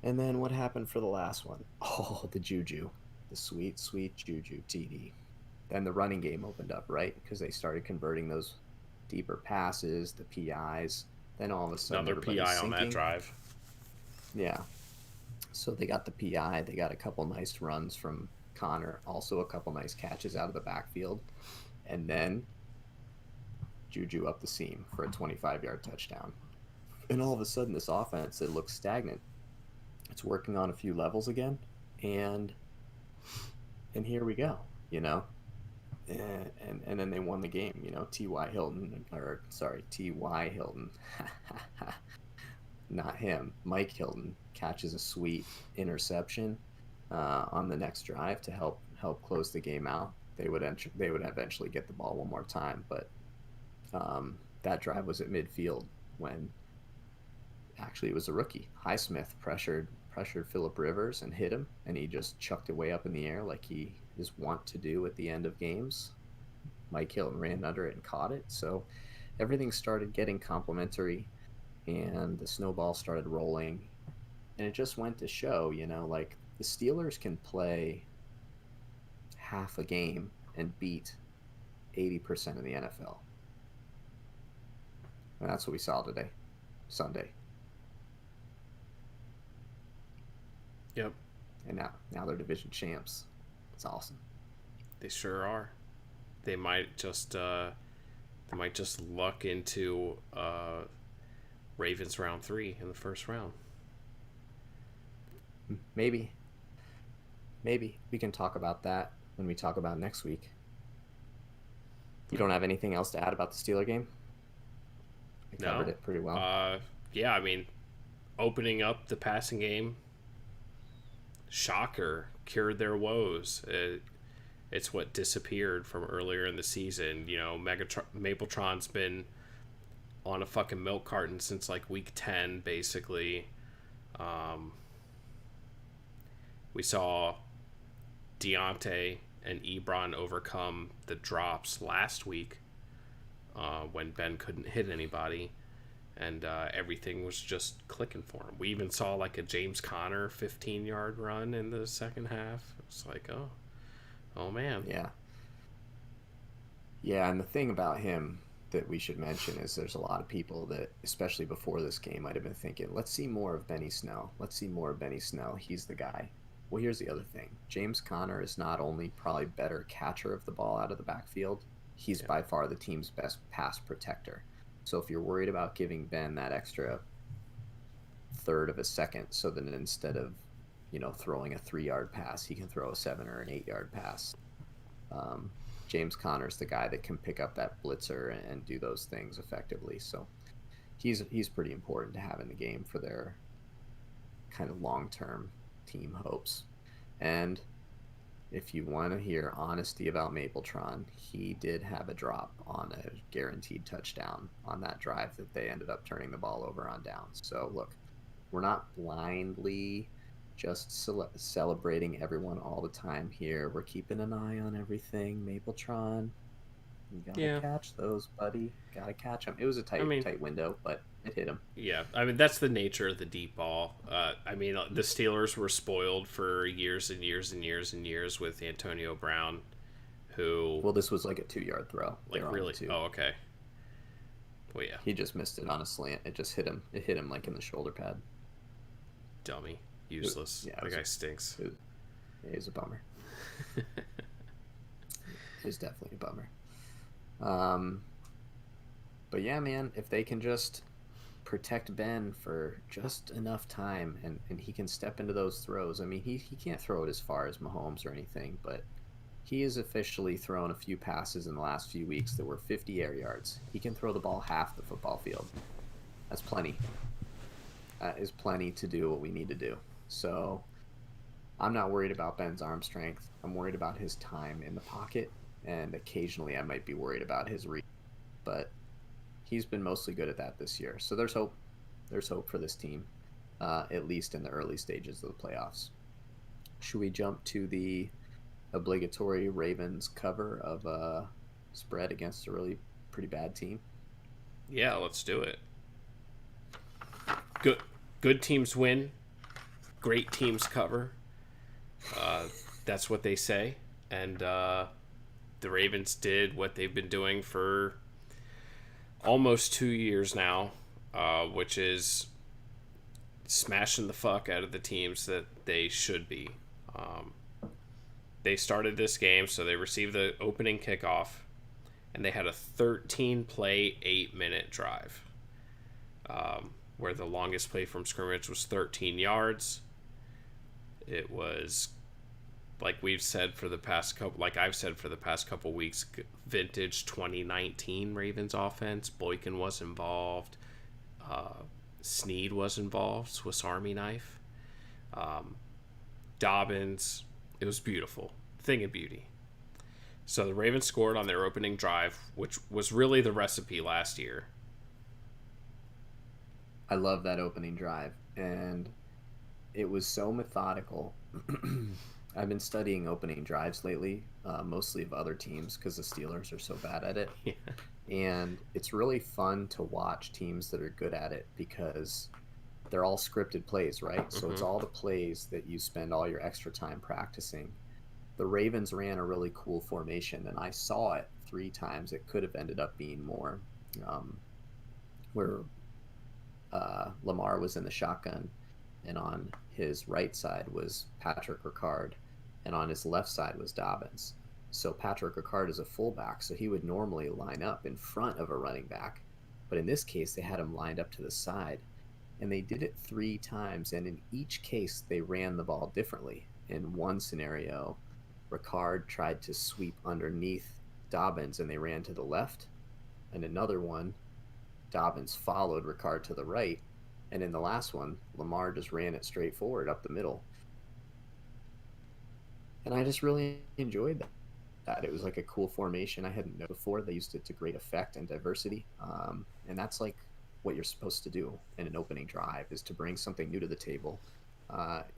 And then what happened for the last one? Oh, the Juju. The sweet, sweet Juju TD. Then the running game opened up, right? Because they started converting those deeper passes, the PIs. Then all of a sudden, another PI on that drive. Yeah. So they got the PI. They got a couple nice runs from Connor. Also a couple nice catches out of the backfield. And then Juju up the seam for a 25-yard touchdown. And all of a sudden, this offense, it looks stagnant. It's working on a few levels again. And here we go, you know. And then they won the game, you know. T.Y. Hilton, not him. Mike Hilton catches a sweet interception on the next drive to help close the game out. They would eventually get the ball one more time, but that drive was at midfield when actually it was a rookie. Highsmith pressured Phillip Rivers and hit him, and he just chucked it way up in the air like he is wont to do at the end of games. Mike Hilton ran under it and caught it, so everything started getting complimentary, and the snowball started rolling, and it just went to show, you know, like the Steelers can play half a game and beat 80% of the NFL. And that's what we saw today, Sunday. Yep. And now they're division champs. It's awesome. They sure are. They might just luck into Ravens round 3 in the first round. Maybe we can talk about that when we talk about next week. You don't have anything else to add about the Steeler game? I covered it pretty well. Yeah, I mean, opening up the passing game, shocker, cured their woes. It's what disappeared from earlier in the season. You know, Mapletron's been on a fucking milk carton since like week 10, basically. We saw Deontay and Ebron overcome the drops last week when Ben couldn't hit anybody, and everything was just clicking for him. We even saw like a James Conner 15-yard run in the second half. It's like, oh man. Yeah, and the thing about him that we should mention is there's a lot of people that, especially before this game, might have been thinking, let's see more of Benny Snell. He's the guy. Well, here's the other thing. James Conner is not only probably better catcher of the ball out of the backfield, he's by far the team's best pass protector. So if you're worried about giving Ben that extra third of a second so that instead of, throwing a 3-yard pass. He can throw a 7 or an 8-yard pass. Um, James Conner's the guy that can pick up that blitzer and do those things effectively. So he's pretty important to have in the game for their kind of long-term team hopes. And if you want to hear honesty about Mapletron, he did have a drop on a guaranteed touchdown on that drive that they ended up turning the ball over on downs. So look, we're not blindly just celebrating everyone all the time here. We're keeping an eye on everything. Mapletron, you gotta catch those, buddy. Gotta catch them. It was a tight window, but it hit him. Yeah, I mean, that's the nature of the deep ball. I mean, the Steelers were spoiled for years and years and years and years with Antonio Brown, who... Well, this was like a 2-yard throw. Like, really? Oh, okay. Well, yeah. He just missed it on a slant. It just hit him. It hit him, like, in the shoulder pad. Dummy. Useless. That guy stinks. It was a bummer. It was definitely a bummer. But yeah, man, if they can just protect Ben for just enough time and he can step into those throws. I mean, he can't throw it as far as Mahomes or anything, but he has officially thrown a few passes in the last few weeks that were 50 air yards. He can throw the ball half the football field. That's plenty. That is plenty to do what we need to do. So I'm not worried about Ben's arm strength. I'm worried about his time in the pocket, and occasionally I might be worried about his reach. But he's been mostly good at that this year. So there's hope. There's hope for this team, at least in the early stages of the playoffs. Should we jump to the obligatory Ravens cover of a spread against a really pretty bad team? Yeah, let's do it. Good teams win. Great teams cover. That's what they say. And the Ravens did what they've been doing for almost 2 years now, which is smashing the fuck out of the teams that they should be. They started this game, so they received the opening kickoff, and they had a 13-play, 8-minute drive, where the longest play from scrimmage was 13 yards. It was, like I've said for the past couple weeks, vintage 2019 Ravens offense. Boykin was involved. Snead was involved. Swiss Army knife. Dobbins. It was beautiful. Thing of beauty. So the Ravens scored on their opening drive, which was really the recipe last year. I love that opening drive, and it was so methodical. I've been studying opening drives lately, mostly of other teams because the Steelers are so bad at it. Yeah. And it's really fun to watch teams that are good at it because they're all scripted plays, right? So it's all the plays that you spend all your extra time practicing. The Ravens ran a really cool formation, and I saw it 3 times. It could have ended up being more, where Lamar was in the shotgun, and on his right side was Patrick Ricard, and on his left side was Dobbins. So Patrick Ricard is a fullback, so he would normally line up in front of a running back. But in this case, they had him lined up to the side. And they did it 3 times, and in each case, they ran the ball differently. In one scenario, Ricard tried to sweep underneath Dobbins, and they ran to the left. And another one, Dobbins followed Ricard to the right. And in the last one, Lamar just ran it straight forward up the middle. And I just really enjoyed that. It was like a cool formation I hadn't known before. They used it to great effect and diversity. And that's like what you're supposed to do in an opening drive, is to bring something new to the table,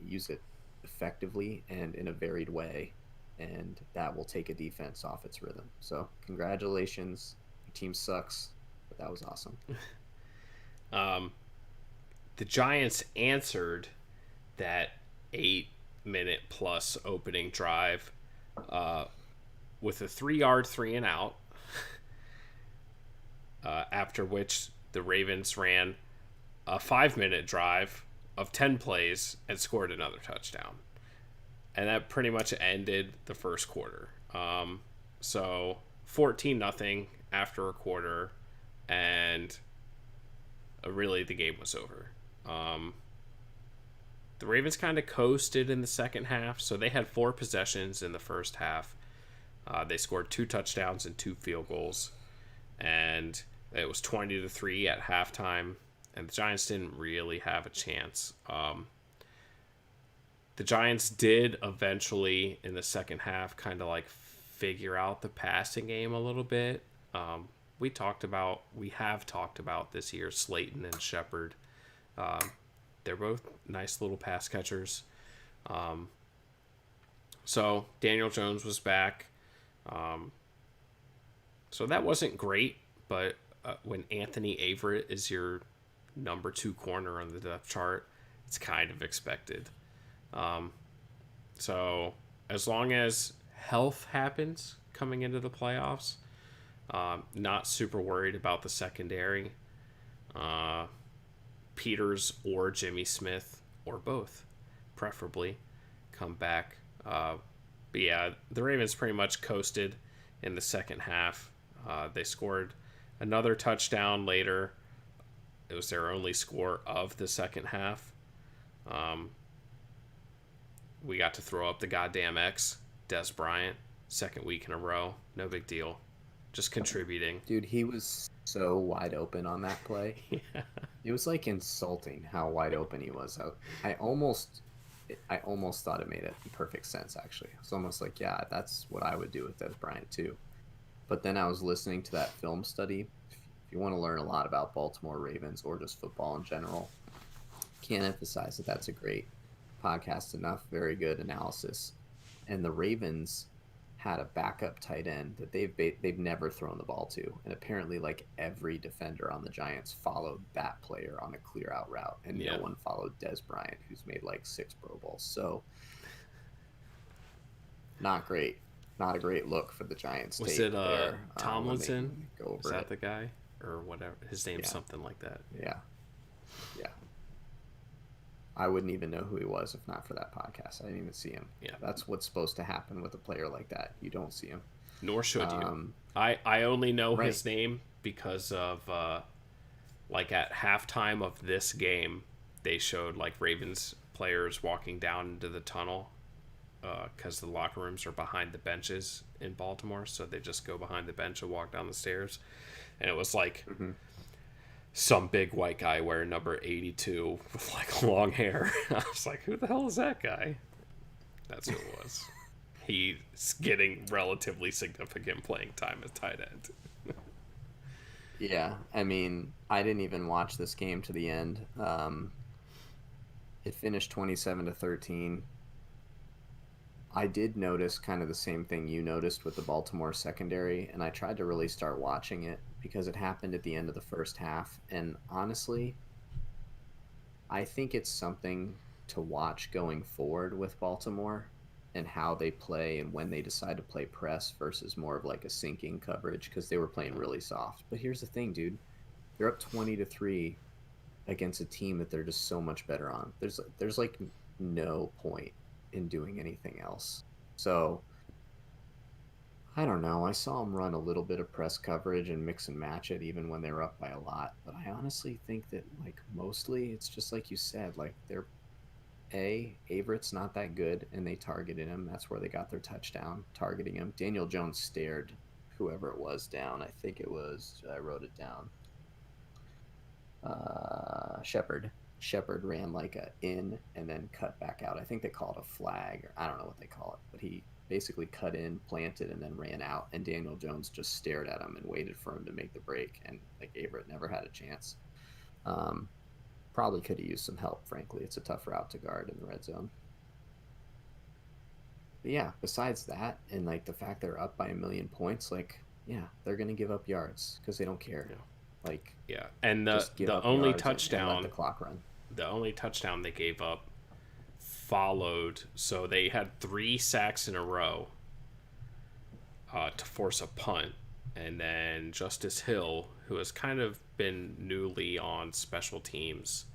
use it effectively and in a varied way, and that will take a defense off its rhythm. So congratulations. Your team sucks, but that was awesome. The Giants answered that 8-minute plus opening drive with a 3-yard 3-and-out, after which the Ravens ran a 5-minute drive of 10 plays and scored another touchdown. And that pretty much ended the first quarter. So 14-0 after a quarter, and really the game was over. The Ravens kind of coasted in the second half, so they had 4 possessions in the first half. They scored 2 touchdowns and 2 field goals, and it was 20-3 at halftime. And the Giants didn't really have a chance. The Giants did eventually in the second half kind of like figure out the passing game a little bit. We have talked about this year Slayton and Shepard. They're both nice little pass catchers. So Daniel Jones was back. So that wasn't great, but when Anthony Averett is your number 2 corner on the depth chart, it's kind of expected. So as long as health happens coming into the playoffs, not super worried about the secondary. Peters or Jimmy Smith or both, preferably, come back. But yeah, the Ravens pretty much coasted in the second half. They scored another touchdown later. It was their only score of the second half. We got to throw up the goddamn X, Des Bryant, second week in a row. No big deal. Just contributing. Dude, he was so wide open on that play. Yeah. It was like insulting how wide open he was. I almost thought it made perfect sense, actually. It's almost like, yeah, that's what I would do with Des Bryant too. But then I was listening to that film study. If you want to learn a lot about Baltimore Ravens or just football in general, can't emphasize that that's a great podcast enough. Very good analysis. And the Ravens had a backup tight end that they've never thrown the ball to, and apparently like every defender on the Giants followed that player on a clear out route, and no one followed Des Bryant, who's made like 6 Pro Bowls. So not great. Not a great look for the Giants. Was it Tomlinson? Is that the guy? Or whatever. His name's something like that. Yeah. I wouldn't even know who he was if not for that podcast. I didn't even see him. Yeah. That's what's supposed to happen with a player like that. You don't see him. Nor should you. I only know his name because of, like, at halftime of this game, they showed, like, Ravens players walking down into the tunnel because the locker rooms are behind the benches in Baltimore. So they just go behind the bench and walk down the stairs. And it was like... Mm-hmm. Some big white guy wearing number 82 with like long hair. I was like, who the hell is that guy? That's who it was. He's getting relatively significant playing time as tight end. Yeah, I mean, I didn't even watch this game to the end. It finished 27-13. I did notice kind of the same thing you noticed with the Baltimore secondary, and I tried to really start watching it because it happened at the end of the first half. And honestly, I think it's something to watch going forward with Baltimore and how they play and when they decide to play press versus more of like a sinking coverage, because they were playing really soft. But here's the thing, dude. They're up 20-3 against a team that they're just so much better on. There's like no point in doing anything else. So I don't know. I saw them run a little bit of press coverage and mix and match it even when they were up by a lot. But I honestly think that like mostly it's just like you said, like Averett's not that good and they targeted him. That's where they got their touchdown, targeting him. Daniel Jones stared whoever it was down. I think it was, I wrote it down. Shepard. Shepard ran like a in and then cut back out. I think they call it a flag, or I don't know what they call it, but he basically cut in, planted, and then ran out. And Daniel Jones just stared at him and waited for him to make the break. And like Averett never had a chance. Probably could have used some help, frankly. It's a tough route to guard in the red zone. But yeah, besides that, and like the fact they're up by 1,000,000 points, like, yeah, they're going to give up yards because they don't care. Yeah. Like, yeah, and the only touchdown, and let the clock run. The only touchdown they gave up followed, so they had 3 sacks in a row to force a punt, and then Justice Hill, who has kind of been newly on special teams,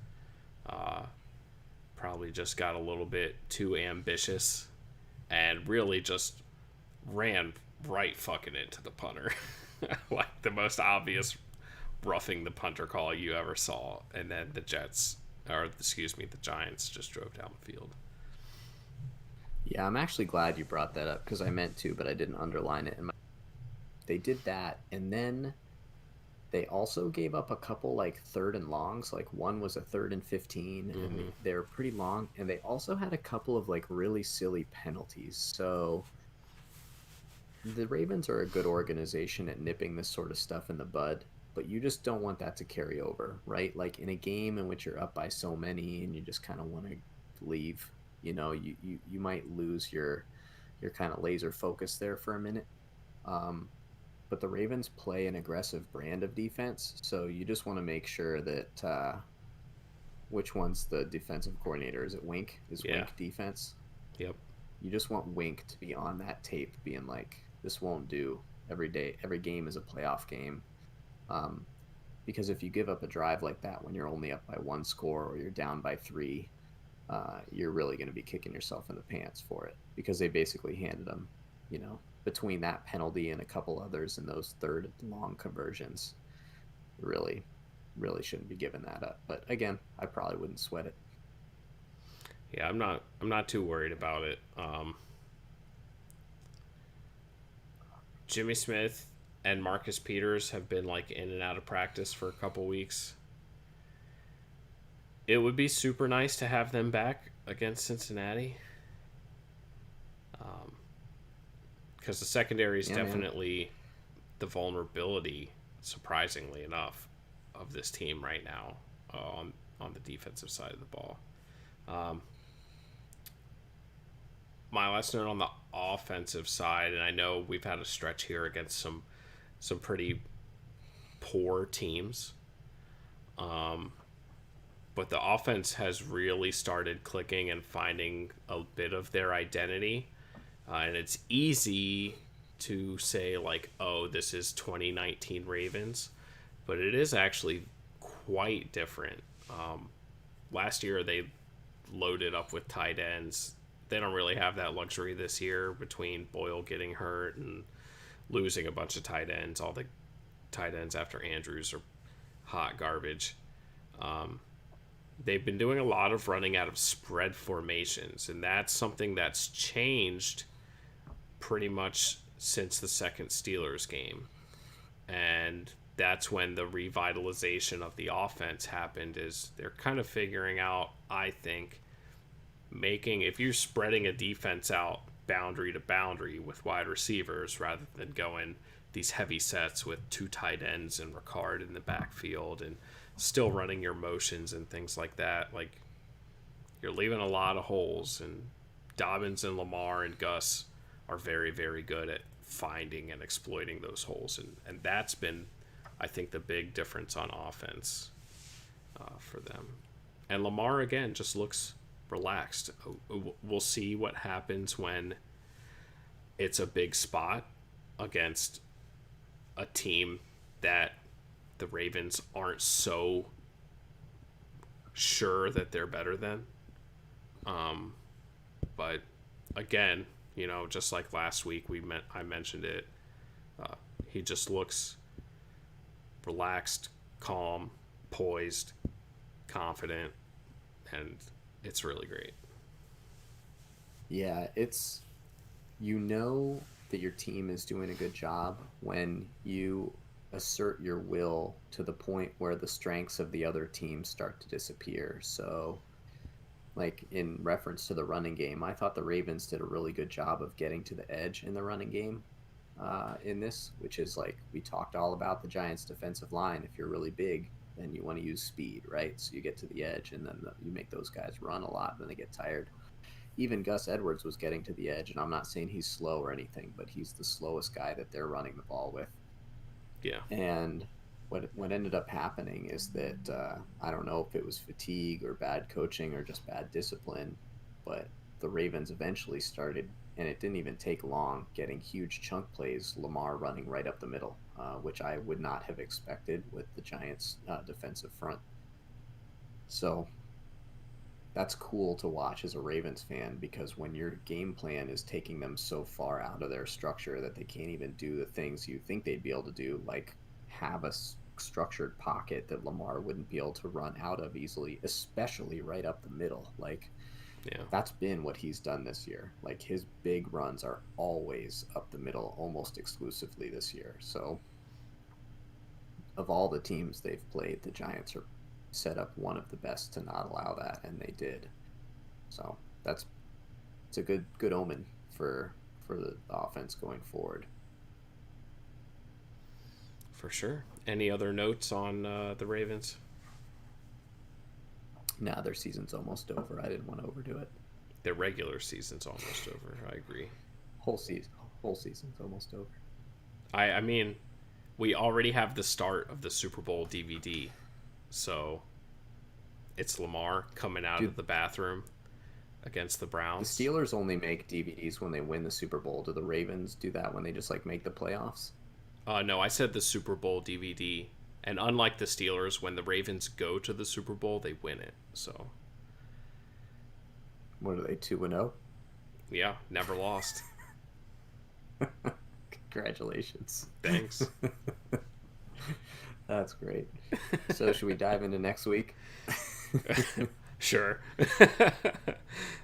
probably just got a little bit too ambitious and really just ran right fucking into the punter. Like the most obvious roughing the punter call you ever saw, and then the Jets or excuse me, the Giants just drove down the field. Yeah, I'm actually glad you brought that up because I meant to, but I didn't underline it. They did that, and then they also gave up a couple like third and longs. Like one was a 3rd and 15, and Mm-hmm. they were pretty long. And they also had a couple of like really silly penalties. So the Ravens are a good organization at nipping this sort of stuff in the bud, but you just don't want that to carry over, right? Like in a game in which you're up by so many and you just kind of want to leave, you might lose your kind of laser focus there for a minute. Um, but the Ravens play an aggressive brand of defense, so you just want to make sure that which one's the defensive coordinator? Is it Wink? Is Yeah. Wink defense? Yep. You just want Wink to be on that tape, being like, "This won't do. Every day, every game is a playoff game." Um, because if you give up a drive like that when you're only up by one score or you're down by three, you're really going to be kicking yourself in the pants for it because they basically handed them, between that penalty and a couple others in those third long conversions. Really, really shouldn't be giving that up. But again, I probably wouldn't sweat it. Yeah, I'm not too worried about it. Jimmy Smith and Marcus Peters have been like in and out of practice for a couple weeks. It would be super nice to have them back against Cincinnati. Because the secondary is Yeah, man. definitely the vulnerability, surprisingly enough, of this team right now on the defensive side of the ball. Um, my last note on the offensive side, and I know we've had a stretch here against some pretty poor teams, but the offense has really started clicking and finding a bit of their identity. And it's easy to say, like, oh, this is 2019 Ravens, but it is actually quite different. Last year, they loaded up with tight ends. They don't really have that luxury this year between Boyle getting hurt and losing a bunch of tight ends. All the tight ends after Andrews are hot garbage. They've been doing a lot of running out of spread formations, and that's something that's changed pretty much since the second Steelers game. And that's when the revitalization of the offense happened, is they're kind of figuring out, I think, making, if you're spreading a defense out boundary to boundary with wide receivers rather than going these heavy sets with two tight ends and Ricard in the backfield and still running your motions and things like that, like, you're leaving a lot of holes. And Dobbins and Lamar and Gus are very, very good at finding and exploiting those holes. And that's been, I think, the big difference on offense for them. And Lamar, again, just looks relaxed. We'll see what happens when it's a big spot against a team that the Ravens aren't so sure that they're better than. But again, just like last week, I mentioned it. He just looks relaxed, calm, poised, confident, and it's really great. Yeah, you know that your team is doing a good job when you assert your will to the point where the strengths of the other team start to disappear. So, like in reference to the running game, I thought the Ravens did a really good job of getting to the edge in the running game in this, which is like we talked all about the Giants' defensive line. If you're really big, then you want to use speed, right? So you get to the edge and then you make those guys run a lot, then they get tired. Even Gus Edwards was getting to the edge, and I'm not saying he's slow or anything, but he's the slowest guy that they're running the ball with. Yeah. And what ended up happening is that I don't know if it was fatigue or bad coaching or just bad discipline, but the Ravens eventually started, and it didn't even take long, getting huge chunk plays. Lamar running right up the middle, which I would not have expected with the Giants' defensive front. So that's cool to watch as a Ravens fan because when your game plan is taking them so far out of their structure that they can't even do the things you think they'd be able to do, like have a structured pocket that Lamar wouldn't be able to run out of easily, especially right up the middle. Like, Yeah. that's been what he's done this year. Like, his big runs are always up the middle, almost exclusively this year. So, of all the teams they've played, the Giants are set up one of the best to not allow that, and they did. So that's it's a good omen for the offense going forward. For sure. Any other notes on the Ravens? Now their season's almost over. I didn't want to overdo it. Their regular season's almost over. I agree. Whole season, whole season's almost over. I mean, we already have the start of the Super Bowl DVD, so it's Lamar coming out of the bathroom against the Browns. The Steelers only make DVDs when they win the Super Bowl. Do the Ravens do that when they just like make the playoffs? No, I said the Super Bowl DVD. And unlike the Steelers, when the Ravens go to the Super Bowl, they win it. So, what are they, 2-0? Yeah, never lost. Congratulations. Thanks. That's great. So should we dive into next week? Sure.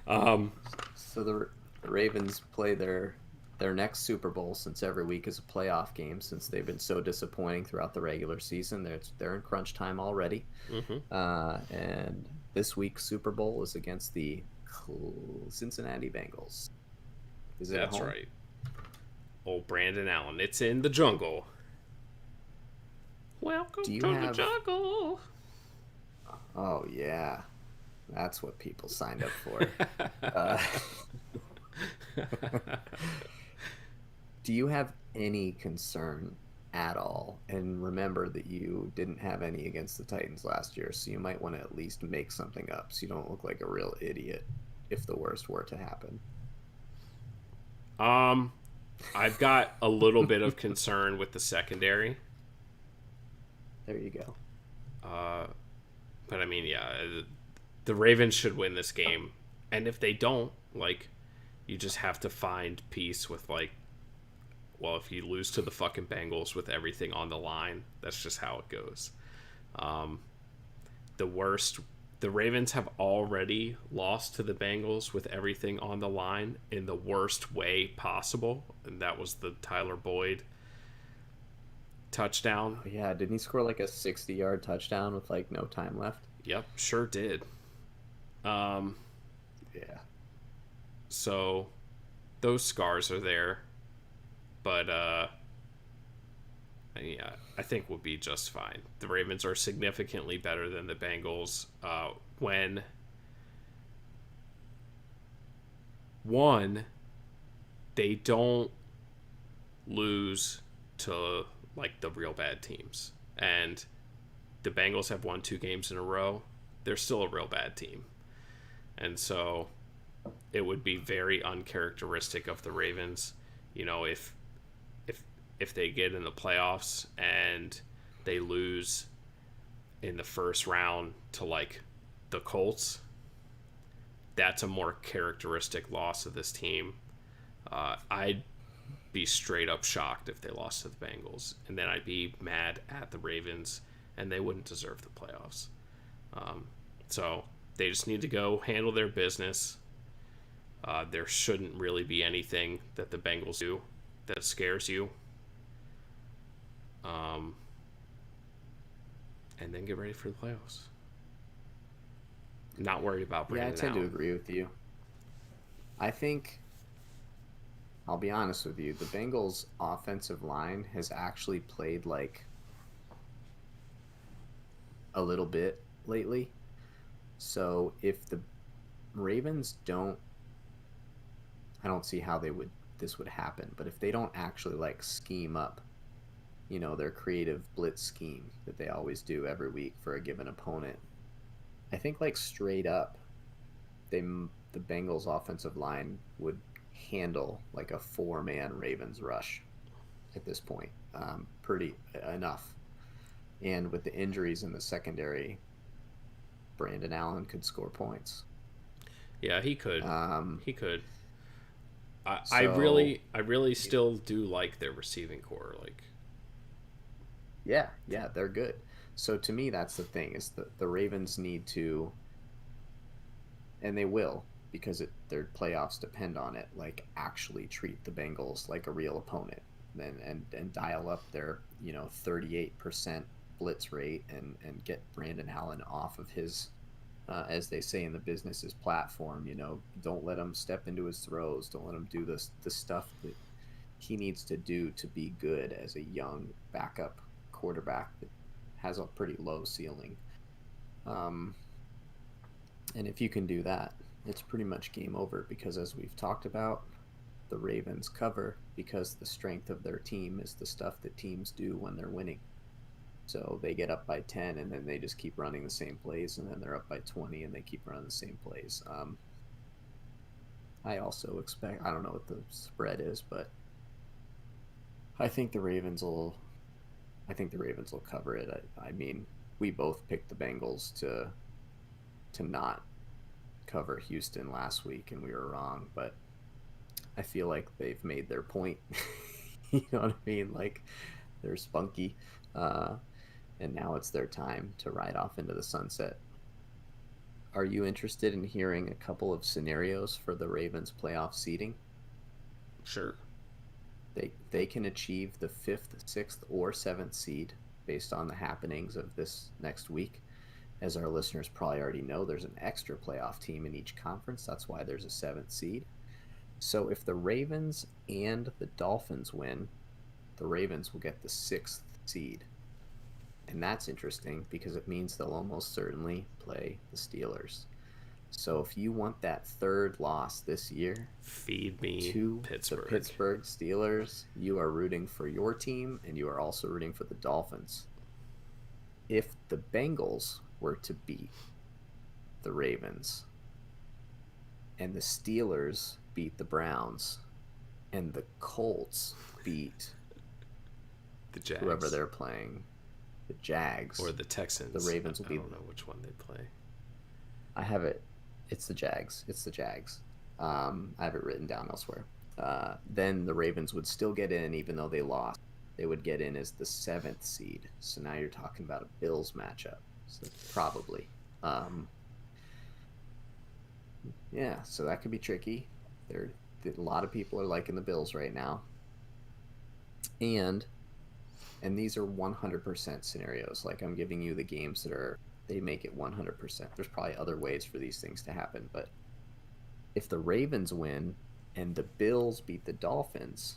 So the Ravens play their next Super Bowl, since every week is a playoff game, since they've been so disappointing throughout the regular season. They're in crunch time already. Mm-hmm. And this week's Super Bowl is against the Cincinnati Bengals. Is it That's at home? right. Old Brandon Allen. It's in the jungle. Welcome to the jungle. Oh, yeah. That's what people signed up for. Do you have any concern at all? And remember that you didn't have any against the Titans last year, so you might want to at least make something up so you don't look like a real idiot if the worst were to happen. I've got a little bit of concern with the secondary. There you go. But I mean, yeah, the Ravens should win this game. And if they don't, like, you just have to find peace with, like, well, if you lose to the fucking Bengals with everything on the line, that's just how it goes. The Ravens have already lost to the Bengals with everything on the line in the worst way possible, and that was the Tyler Boyd touchdown. Oh, yeah, didn't he score like a 60-yard touchdown with like no time left? Yep, sure did. Yeah. So those scars are there, but yeah, I think we'll be just fine. The Ravens are significantly better than the Bengals. When they don't lose to like the real bad teams, and the Bengals have won 2 games in a row. They're still a real bad team, and so it would be very uncharacteristic of the Ravens, you know, if they get in the playoffs and they lose in the first round to like the Colts. That's a more characteristic loss of this team. I'd be straight up shocked if they lost to the Bengals, and then I'd be mad at the Ravens, and they wouldn't deserve the playoffs. So they just need to go handle their business. There shouldn't really be anything that the Bengals do that scares you. And then get ready for the playoffs. Not worried about Brandon Yeah, I tend Allen. to agree with you. I think, I'll be honest with you, the Bengals' offensive line has actually played like a little bit lately. So if the Ravens don't, I don't see how this would happen, but if they don't actually like scheme up, you know, their creative blitz scheme that they always do every week for a given opponent, I think like straight up, the Bengals offensive line would handle like a 4-man Ravens rush at this point, pretty enough. And with the injuries in the secondary, Brandon Allen could score points. Yeah, he could. He could. I So- really still do like their receiving core. Like, Yeah, they're good. So to me, that's the thing is the Ravens need to, and they will because their playoffs depend on it. Like actually treat the Bengals like a real opponent, and dial up their 38% blitz rate and get Brandon Allen off of his as they say in the business, his platform. Don't let him step into his throws. Don't let him do the stuff that he needs to do to be good as a young backup quarterback that has a pretty low ceiling. Um, and if you can do that, it's pretty much game over because, as we've talked about, the Ravens cover because the strength of their team is the stuff that teams do when they're winning. So they get up by 10 and then they just keep running the same plays, and then they're up by 20 and they keep running the same plays. I also expect, I don't know what the spread is, but I think the Ravens will I think the Ravens will cover it. I mean, we both picked the Bengals to not cover Houston last week, and we were wrong. But I feel like they've made their point. You know what I mean? Like they're spunky, uh, and now it's their time to ride off into the sunset. Are you interested in hearing a couple of scenarios for the Ravens playoff seeding? Sure. They can achieve the fifth, sixth, or seventh seed based on the happenings of this next week. As our listeners probably already know, there's an extra playoff team in each conference. That's why there's a seventh seed. So if the Ravens and the Dolphins win, the Ravens will get the sixth seed. And that's interesting because it means they'll almost certainly play the Steelers. So if you want that third loss this year Feed me to the Pittsburgh. Pittsburgh Steelers, you are rooting for your team and you are also rooting for the Dolphins. If the Bengals were to beat the Ravens and the Steelers beat the Browns and the Colts beat The Jags. whoever they're playing, the Jags, or the Texans. the Ravens will be. I don't know which one they play. I have it. It's the Jags. It's the Jags. I have it written down elsewhere. Then the Ravens would still get in, even though they lost. They would get in as the seventh seed. So now you're talking about a Bills matchup. So probably. Yeah, so that could be tricky. A lot of people are liking the Bills right now. And these are 100% scenarios. Like I'm giving you the games that are they make it 100%. There's probably other ways for these things to happen, but if the Ravens win and the Bills beat the Dolphins,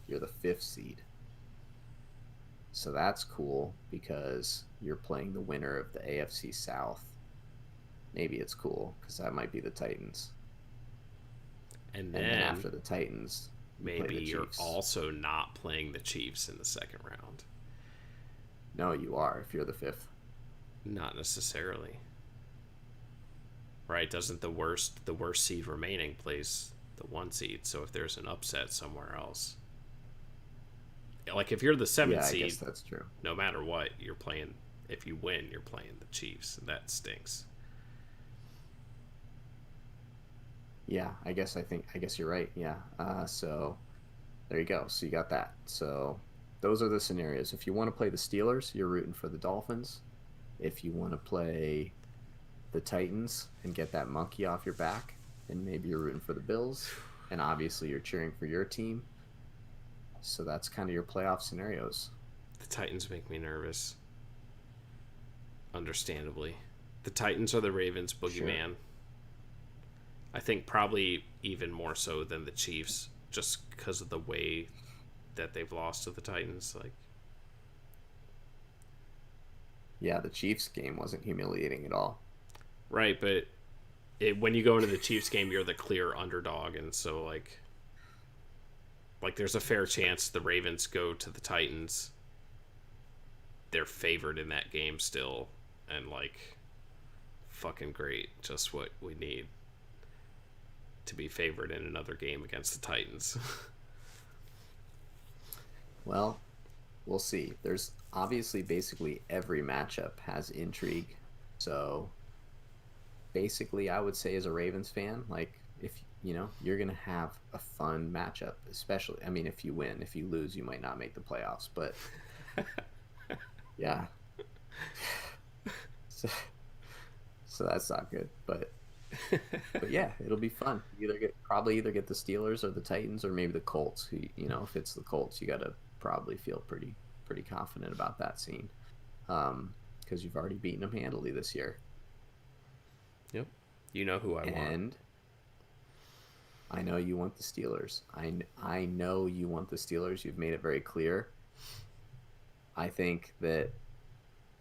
you're the fifth seed. So that's cool because you're playing the winner of the AFC South. Maybe it's cool because that might be the Titans. And then then after the Titans, maybe you're also not playing the Chiefs in the second round. No, you are if you're the fifth. Not necessarily. Right? Doesn't the worst seed remaining plays the one seed? So if there's an upset somewhere else, like if you're the seventh seed, I guess that's true. No matter what, you're playing. If you win, you're playing the Chiefs, and that stinks. Yeah, I guess you're right. Yeah. So there you go. So you got that. So those are the scenarios. If you want to play the Steelers, you're rooting for the Dolphins. If you want to play the Titans and get that monkey off your back, and maybe you're rooting for the Bills, and obviously you're cheering for your team. So that's kind of your playoff scenarios. The Titans make me nervous. Understandably. The Titans are the Ravens' boogeyman. Sure. I think probably even more so than the Chiefs, just because of the way that they've lost to the Titans. Yeah, the Chiefs game wasn't humiliating at all. Right, but when you go into the Chiefs game, you're the clear underdog, and so like there's a fair chance the Ravens go to the Titans. They're favored in that game still, and fucking great, just what we need to be favored in another game against the Titans. Well, we'll see. There's obviously basically every matchup has intrigue. So basically I would say as a Ravens fan, if you're going to have a fun matchup, especially if you win. If you lose, you might not make the playoffs, but Yeah. So, so that's not good. But yeah, it'll be fun. Probably either get the Steelers or the Titans or maybe the Colts. Who, if it's the Colts, you got to probably feel pretty confident about that scene, because you've already beaten them handily this year. Yep. You know who I want. And I know you want the Steelers. I know you want the Steelers. You've made it very clear. I think that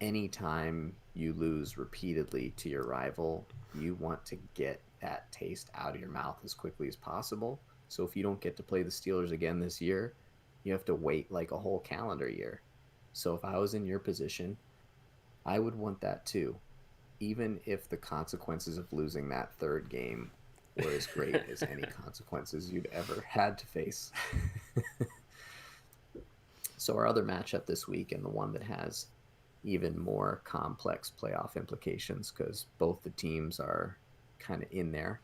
anytime you lose repeatedly to your rival, you want to get that taste out of your mouth as quickly as possible. So if you don't get to play the Steelers again this year, you have to wait like a whole calendar year. So if I was in your position, I would want that too, even if the consequences of losing that third game were as great as any consequences you'd ever had to face. So our other matchup this week, and the one that has even more complex playoff implications because both the teams are kind of in there,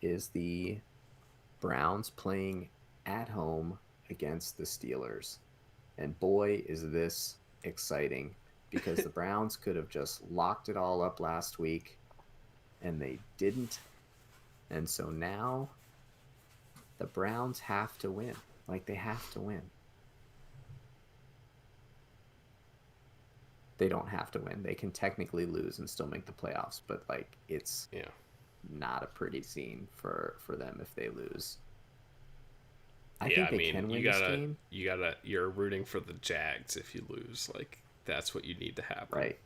is the Browns playing at home against the Steelers. And boy, is this exciting, because the Browns could have just locked it all up last week and they didn't. And so now the Browns have to win. Like, they have to win. They don't have to win. They can technically lose and still make the playoffs, but like, it's Yeah. not a pretty scene for them if they lose. I Yeah, think I they mean, can win this game. you're rooting for the Jags if you lose. Like, that's what you need to happen. Right.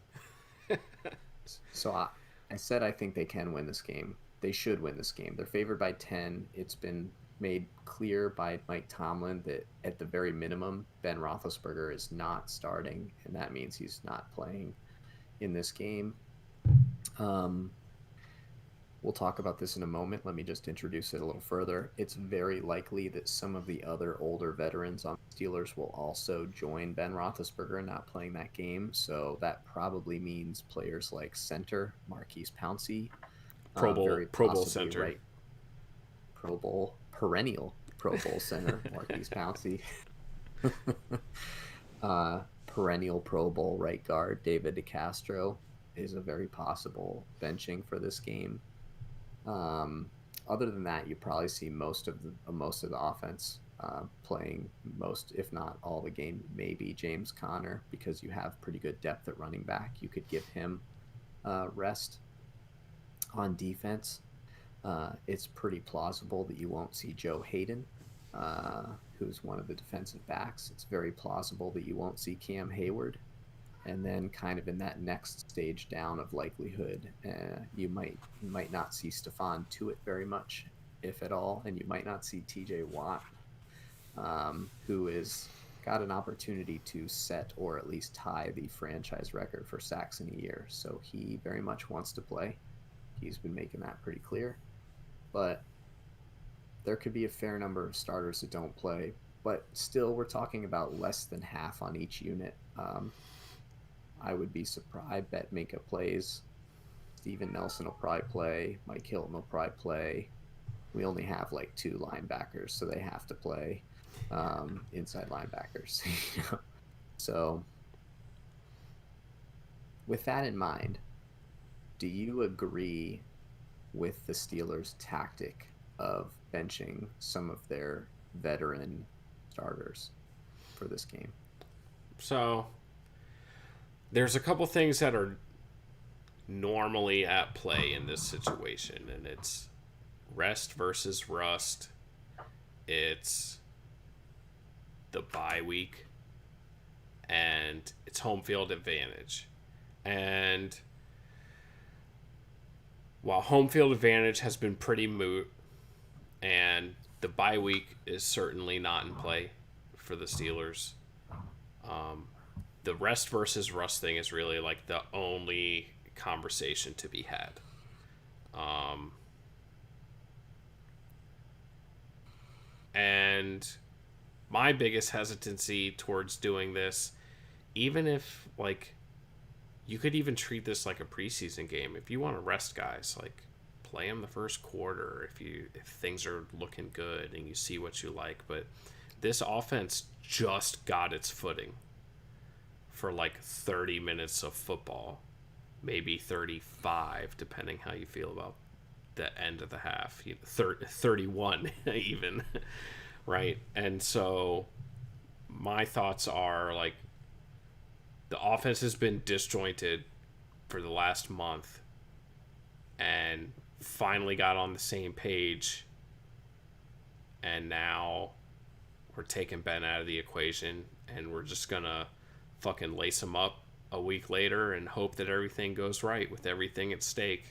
So I said I think they can win this game. They should win this game. They're favored by 10. It's been made clear by Mike Tomlin that at the very minimum, Ben Roethlisberger is not starting, and that means he's not playing in this game. Um, we'll talk about this in a moment. Let me just introduce it a little further. It's very likely that some of the other older veterans on the Steelers will also join Ben Roethlisberger in not playing that game. So that probably means players like center Marquise Pouncey, very Pro Bowl possibly center. right perennial Pro Bowl center Marquise Pouncey, perennial Pro Bowl right guard David DeCastro is a very possible benching for this game. Um, Other than that, you probably see most of the offense playing most, if not all, the game. Maybe James Conner, because you have pretty good depth at running back. You could give him rest on defense. It's pretty plausible that you won't see Joe Hayden, who's one of the defensive backs. It's very plausible that you won't see Cam Hayward. And then, kind of in that next stage down of likelihood, you might not see Stephon Tuitt very much, if at all, and you might not see T.J. Watt, who is got an opportunity to set or at least tie the franchise record for sacks in a year. So he very much wants to play. He's been making that pretty clear. But there could be a fair number of starters that don't play. But still, we're talking about less than half on each unit. I would be surprised. I bet Minka plays. Steven Nelson will probably play. Mike Hilton will probably play. We only have like two linebackers, so they have to play, inside linebackers. So, with that in mind, do you agree with the Steelers' tactic of benching some of their veteran starters for this game? So, there's a couple things that are normally at play in this situation, and it's rest versus rust. It's the bye week, and it's home field advantage. And while home field advantage has been pretty moot, and the bye week is certainly not in play for the Steelers, the rest versus rust thing is really like the only conversation to be had. And my biggest hesitancy towards doing this, even if like you could even treat this like a preseason game, if you want to rest guys, like play them the first quarter if things are looking good and you see what you like. But this offense just got its footing for like 30 minutes of football, maybe 35, depending how you feel about the end of the half, 31 even, right? And so my thoughts are like the offense has been disjointed for the last month and finally got on the same page, and now we're taking Ben out of the equation and we're just gonna fucking lace him up a week later and hope that everything goes right with everything at stake,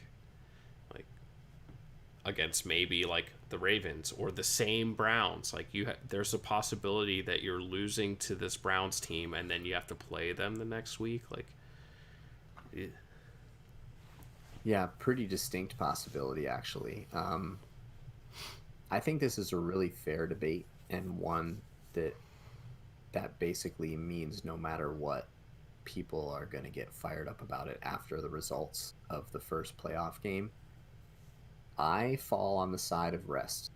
like against maybe like the Ravens or the same Browns. Like there's a possibility that you're losing to this Browns team and then you have to play them the next week. Like, Yeah, pretty distinct possibility, actually. I think this is a really fair debate, and one that basically means no matter what, people are going to get fired up about it after the results of the first playoff game. I fall on the side of rest,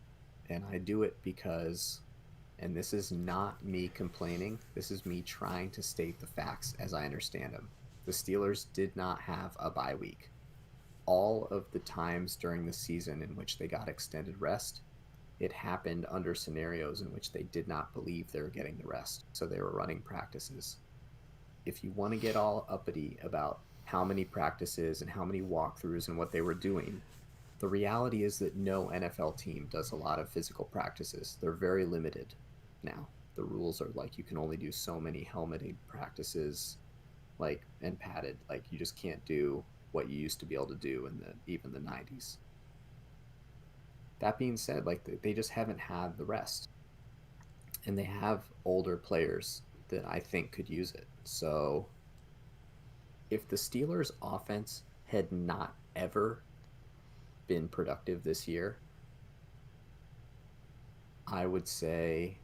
and I do it because, and this is not me complaining, this is me trying to state the facts as I understand them. The Steelers did not have a bye week. All of the times during the season in which they got extended rest, it happened under scenarios in which they did not believe they were getting the rest, so they were running practices. If you want to get all uppity about how many practices and how many walkthroughs and what they were doing, the reality is that no NFL team does a lot of physical practices. They're very limited now. The rules are like you can only do so many helmeted practices, like, and padded. Like, you just can't do what you used to be able to do in even the 90s. That being said, like, they just haven't had the rest, and they have older players that I think could use it. So if the Steelers offense had not ever been productive this year, I would say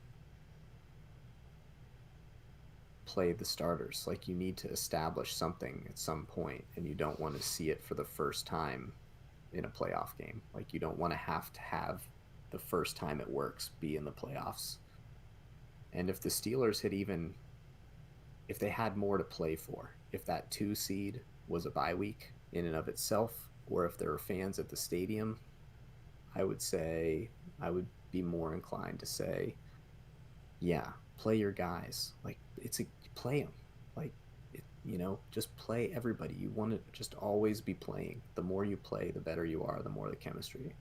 play the starters. Like, you need to establish something at some point, and you don't want to see it for the first time in a playoff game. Like, you don't want to have the first time it works be in the playoffs. And if the Steelers had even, if they had more to play for, if that 2 seed was a bye week in and of itself, or if there were fans at the stadium, I would be more inclined to say, yeah, play your guys. Like, play them. Like, just play everybody. You want to just always be playing. The more you play, the better you are, the more the chemistry.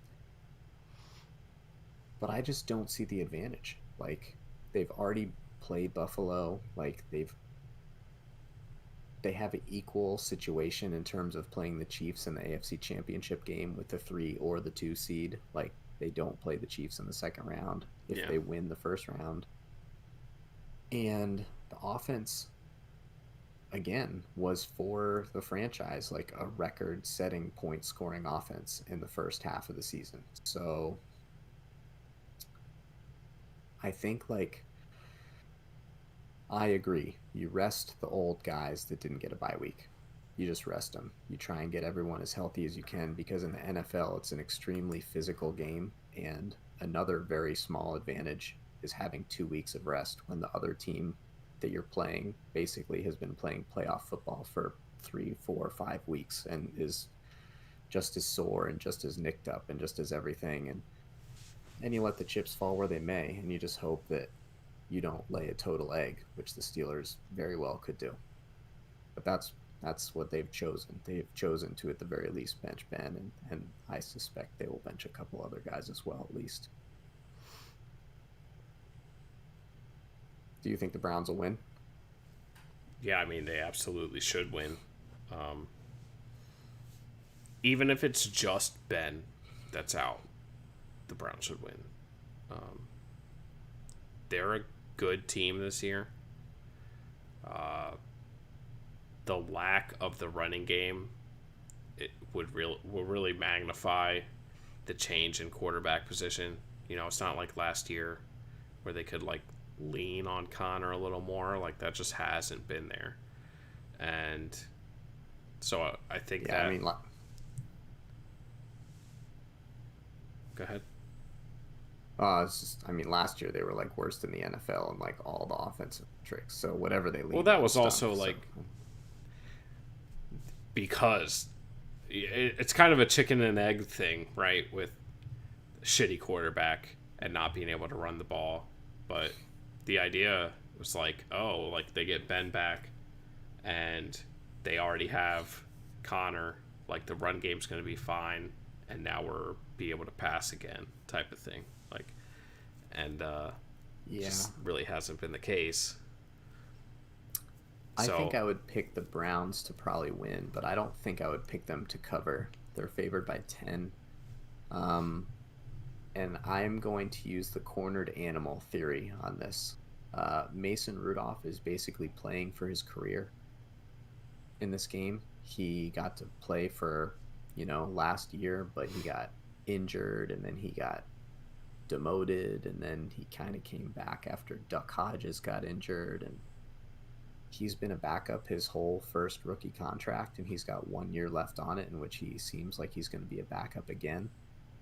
But I just don't see the advantage. Like, they've already played Buffalo. Like, they have an equal situation in terms of playing the Chiefs in the AFC Championship game with the 3 or the 2 seed. Like, they don't play the Chiefs in the second round if they win the first round. And the offense, again, was for the franchise like a record-setting point-scoring offense in the first half of the season. So I think, like, I agree. You rest the old guys that didn't get a bye week. You just rest them. You try and get everyone as healthy as you can, because in the NFL, it's an extremely physical game, and another very small advantage is having 2 weeks of rest when the other team that you're playing basically has been playing playoff football for 3, 4, 5 weeks and is just as sore and just as nicked up and just as everything. And you let the chips fall where they may, and you just hope that you don't lay a total egg, which the Steelers very well could do. But that's what they've chosen. They've chosen to, at the very least, bench Ben, and I suspect they will bench a couple other guys as well, at least. Do you think the Browns will win? Yeah, I mean, they absolutely should win. Even if it's just Ben that's out, the Browns should win. They're a good team this year. The lack of the running game, it will really magnify the change in quarterback position. It's not like last year where they could like lean on Connor a little more. Like, that just hasn't been there. And so I think that... Go ahead. Last year they were like worse than the NFL in like all the offensive metrics. So whatever they Well, leave that out, was it's done. also So like because it's kind of a chicken and egg thing, right? With shitty quarterback and not being able to run the ball. But the idea was like, oh, like they get Ben back and they already have Connor. Like the run game's going to be fine, and now we're be able to pass again, type of thing. Like, and yeah, just really hasn't been the case. I think So I would pick the Browns to probably win, but I don't think I would pick them to cover. They're favored by 10. Um, and I'm going to use the cornered animal theory on this. Mason Rudolph is basically playing for his career in this game. He got to play for, last year, but he got injured and then he got demoted and then he kind of came back after Duck Hodges got injured, and he's been a backup his whole first rookie contract, and he's got 1 year left on it in which he seems like he's going to be a backup again.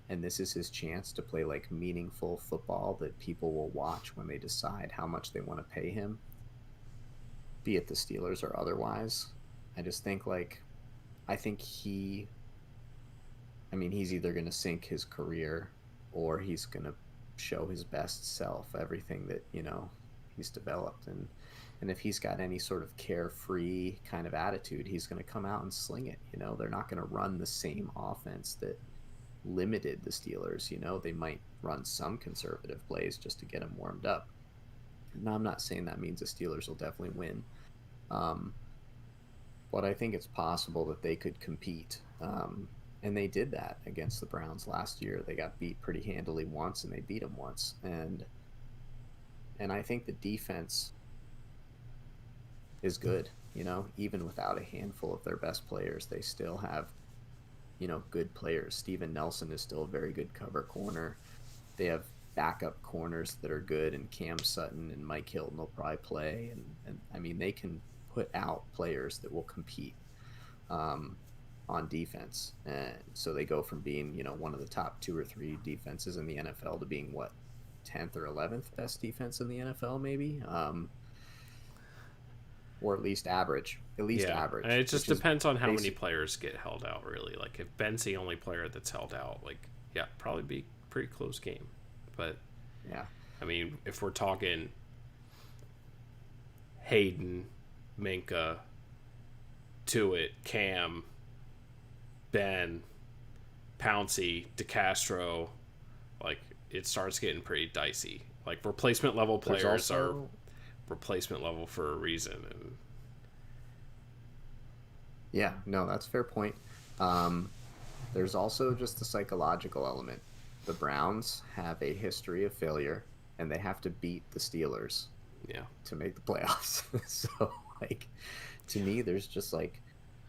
And this is his chance to play like meaningful football that people will watch when they decide how much they want to pay him, be it the Steelers or otherwise. I just think like I think he's either going to sink his career or he's going to show his best self, everything that, he's developed. And if he's got any sort of carefree kind of attitude, he's going to come out and sling it. They're not going to run the same offense that limited the Steelers. They might run some conservative plays just to get them warmed up. Now, I'm not saying that means the Steelers will definitely win, um, but I think it's possible that they could compete. And they did that against the Browns last year. They got beat pretty handily once, and they beat them once. And I think the defense is good. Even without a handful of their best players, they still have good players. Steven Nelson is still a very good cover corner. They have backup corners that are good, and Cam Sutton and Mike Hilton will probably play. And I mean, they can put out players that will compete on defense. And so they go from being, one of the top 2 or 3 defenses in the NFL to being what, 10th or 11th best defense in the NFL, maybe. Or at least average. yeah, and Average, it just which is depends on how many basic. players get held out. Really, like if Ben's the only player that's held out, like yeah, probably be a pretty close game. But Yeah. I mean, if we're talking Hayden, Minka, Tuitt, Cam, Ben, Pouncey, DeCastro, like it starts getting pretty dicey. Like replacement level There's players are also replacement level for a reason, and Yeah, no, that's a fair point. Um, there's also just the psychological element. The Browns have a history of failure, and they have to beat the Steelers yeah, to make the playoffs. So, like, to me, there's just like,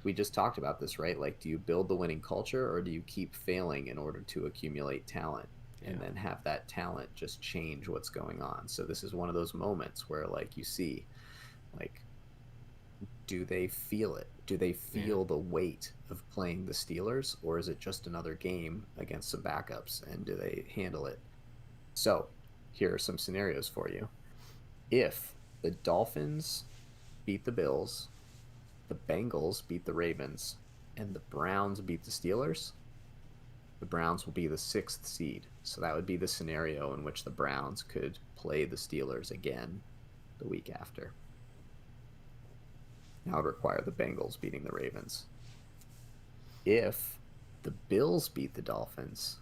we just talked about this, right? Like, do you build the winning culture or do you keep failing in order to accumulate talent and yeah, then have that talent just change what's going on? So, this is one of those moments where, like, you see, like, do they feel it? Do they yeah. feel the weight of playing the Steelers, or is it just another game against some backups? And do they handle it? So, here are some scenarios for you. If the Dolphins beat the Bills, the Bengals beat the Ravens, and the Browns beat the Steelers, the Browns will be the 6th seed. So that would be the scenario in which the Browns could play the Steelers again the week after. That would require the Bengals beating the Ravens. If the Bills beat the Dolphins,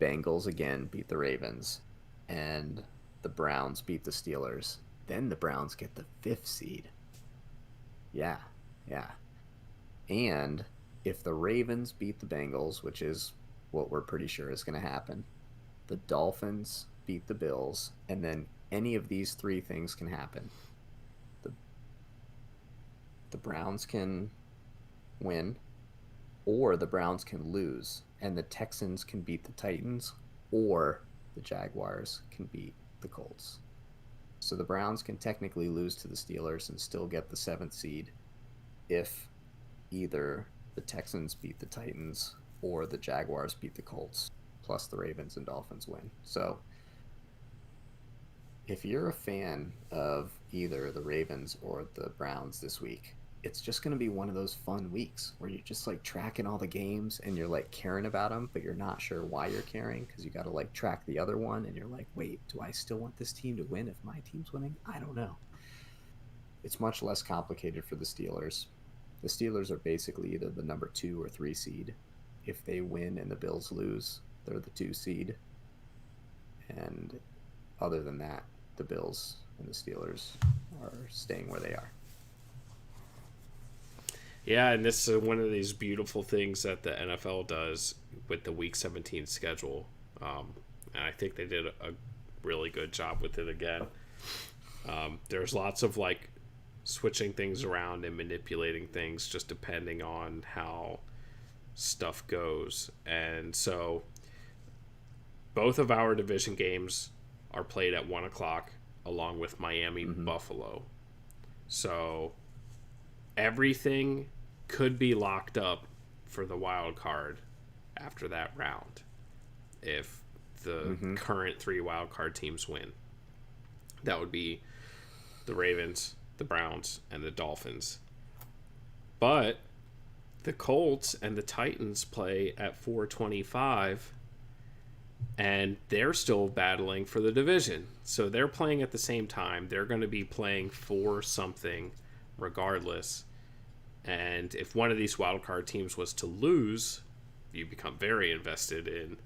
Bengals again beat the Ravens, and the Browns beat the Steelers, then the Browns get the 5th seed. Yeah, yeah. And if the Ravens beat the Bengals, which is what we're pretty sure is going to happen, the Dolphins beat the Bills, and then any of these 3 things can happen. The the Browns can win, or the Browns can lose, and the Texans can beat the Titans, or the Jaguars can beat the Colts. So the Browns can technically lose to the Steelers and still get the 7th seed if either the Texans beat the Titans or the Jaguars beat the Colts, plus the Ravens and Dolphins win. So if you're a fan of either the Ravens or the Browns this week, it's just going to be one of those fun weeks where you're just like tracking all the games and you're like caring about them, but you're not sure why you're caring because you got to like track the other one and you're like, wait, do I still want this team to win if my team's winning? I don't know. It's much less complicated for the Steelers. The Steelers are basically either the number 2 or 3 seed. If they win and the Bills lose, they're the 2 seed. And other than that, the Bills and the Steelers are staying where they are. Yeah, and this is one of these beautiful things that the NFL does with the Week 17 schedule. And I think they did a really good job with it again. There's lots of like switching things around and manipulating things just depending on how stuff goes. And so both of our division games are played at 1 o'clock along with Miami Buffalo. So everything could be locked up for the wild card after that round if the current 3 wild card teams win. That would be the Ravens, the Browns, and the Dolphins. But the Colts and the Titans play at 4:25, and they're still battling for the division. So they're playing at the same time. They're going to be playing for something regardless. And if one of these wildcard teams was to lose, you become very invested in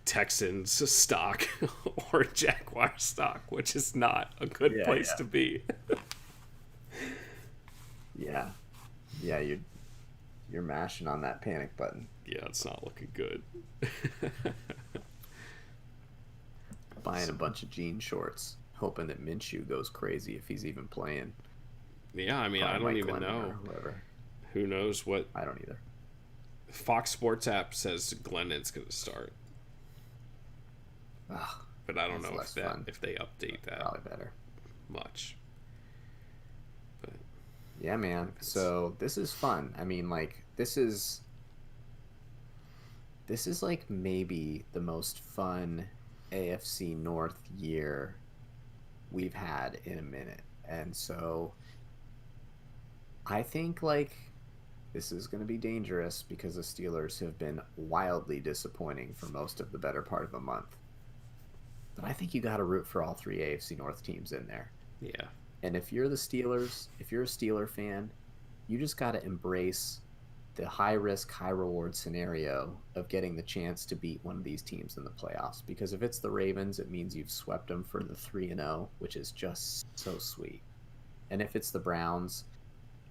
Texans stock or Jaguar stock, which is not a good place to be. Yeah, you're mashing on that panic button. Yeah, it's not looking good. Buying a bunch of jean shorts, hoping that Minshew goes crazy if he's even playing. Yeah, I mean, I don't even know. Who knows what? I don't either. Fox Sports app says Glennon's going to start. But I don't know if they update that. Probably better. Much. But yeah, man. So this is fun. I mean, like this is like maybe the most fun AFC North year we've had in a minute. And so I think like this is going to be dangerous because the Steelers have been wildly disappointing for most of the better part of a month. But I think you got to root for all 3 AFC North teams in there. Yeah. And if you're the Steelers, if you're a Steeler fan, you just got to embrace the high risk, high reward scenario of getting the chance to beat one of these teams in the playoffs. Because if it's the Ravens, it means you've swept them for the 3-0, which is just so sweet. And if it's the Browns,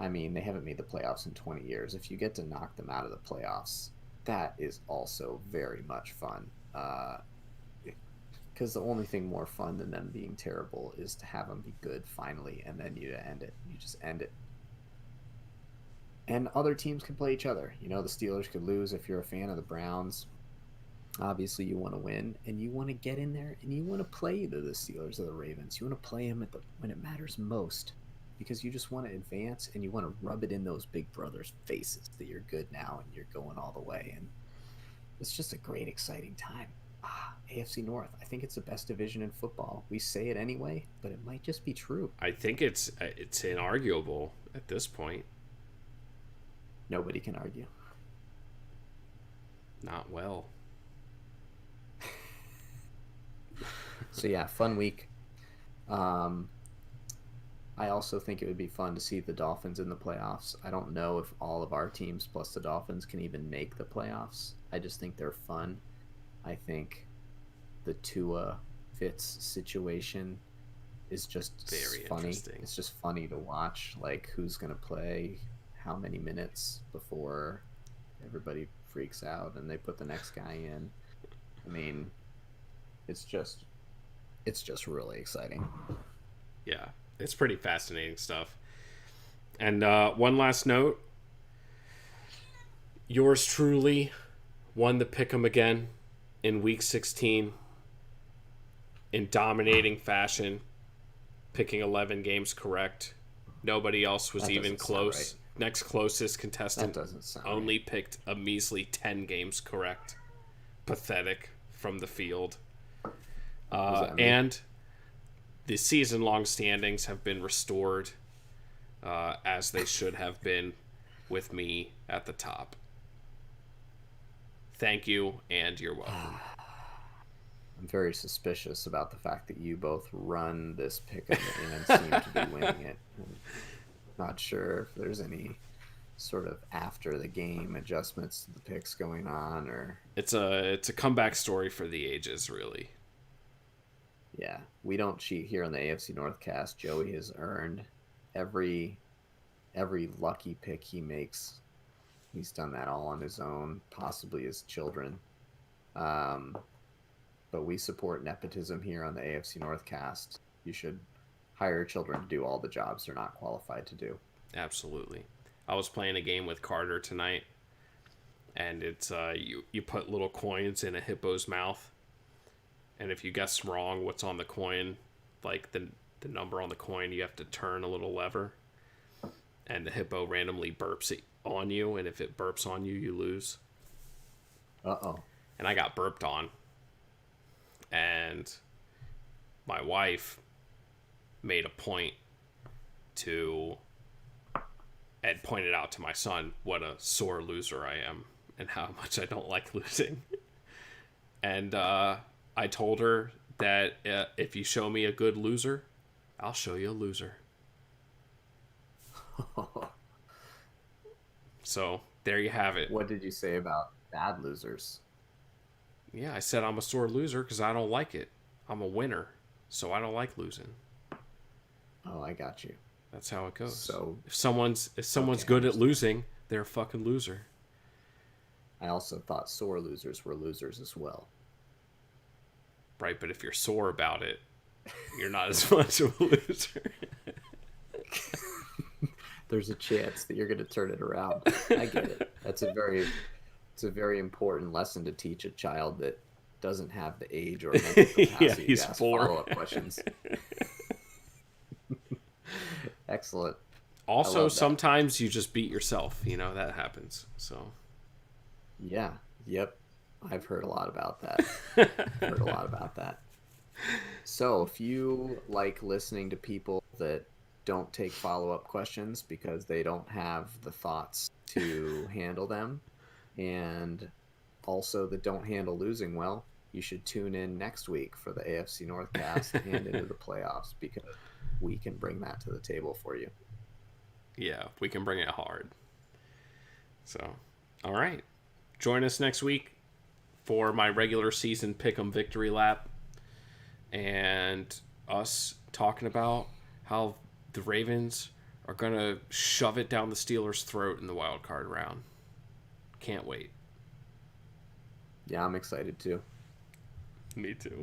I mean, they haven't made the playoffs in 20 years. If you get to knock them out of the playoffs, that is also very much fun. Because the only thing more fun than them being terrible is to have them be good finally, and then you end it. You just end it. And other teams can play each other. You know, the Steelers could lose if you're a fan of the Browns. Obviously, you want to win, and you want to get in there, and you want to play either the Steelers or the Ravens. You want to play them when it matters most, because you just want to advance, and you want to rub it in those big brothers' faces that you're good now, and you're going all the way. And it's just a great, exciting time. AFC North. I think it's the best division in football. We say it anyway, but it might just be true. I think it's inarguable at this point. Nobody can argue. Not well. So yeah, fun week. I also think it would be fun to see the Dolphins in the playoffs. I don't know if all of our teams plus the Dolphins can even make the playoffs. I just think they're fun. I think the Tua Fitz situation is just very funny. Interesting. It's just funny to watch, like who's going to play how many minutes before everybody freaks out and they put the next guy in. I mean, it's just really exciting. Yeah, it's pretty fascinating stuff. And one last note. Yours truly won the Pick'em again in Week 16 in dominating fashion, picking 11 games correct. Nobody else was even close. Right. Next closest contestant only right. Picked a measly 10 games correct. Pathetic from the field. What does that mean? And the season-long standings have been restored as they should have been, with me at the top. Thank you, and you're welcome. I'm very suspicious about the fact that you both run this pick'em and seem to be winning it. I'm not sure if there's any sort of after the game adjustments to the picks going on, or It's a comeback story for the ages, really. yeah, we don't cheat here on the AFC North cast. Joey has earned every lucky pick he makes. He's done that all on his own, possibly his children. But we support nepotism here on the AFC North cast. You should hire children to do all the jobs they're not qualified to do. Absolutely. I was playing a game with Carter tonight, and it's you put little coins in a hippo's mouth, and if you guess wrong what's on the coin, like the number on the coin, you have to turn a little lever, and the hippo randomly burps it on you, and if it burps on you, you lose. Uh-oh. And I got burped on. And my wife made a point to and pointed out to my son what a sore loser I am and how much I don't like losing. And I told her that if you show me a good loser, I'll show you a loser. So there you have it. What did you say about bad losers? Yeah, I said I'm a sore loser because I don't like it. I'm a winner, so I don't like losing. Oh, I got you. That's how it goes. So if someone's okay, good at losing, they're a fucking loser. I also thought sore losers were losers as well. Right, but if you're sore about it, you're not as much of a loser. There's a chance that you're going to turn it around. I get it. It's a very important lesson to teach a child that doesn't have the age or mental capacity he's to ask 4. follow-up questions. Excellent. Also, sometimes you just beat yourself. You know, that happens. So. Yeah. Yep. I've heard a lot about that. Heard a lot about that. So, if you like listening to people that don't take follow-up questions because they don't have the thoughts to handle them, and also that don't handle losing well, you should tune in next week for the AFC North cast and into the playoffs, because we can bring that to the table for you. Yeah, we can bring it hard. So, all right. Join us next week for my regular season pick'em victory lap and us talking about how the Ravens are going to shove it down the Steelers' throat in the wild card round. Can't wait. Yeah, I'm excited too. Me too.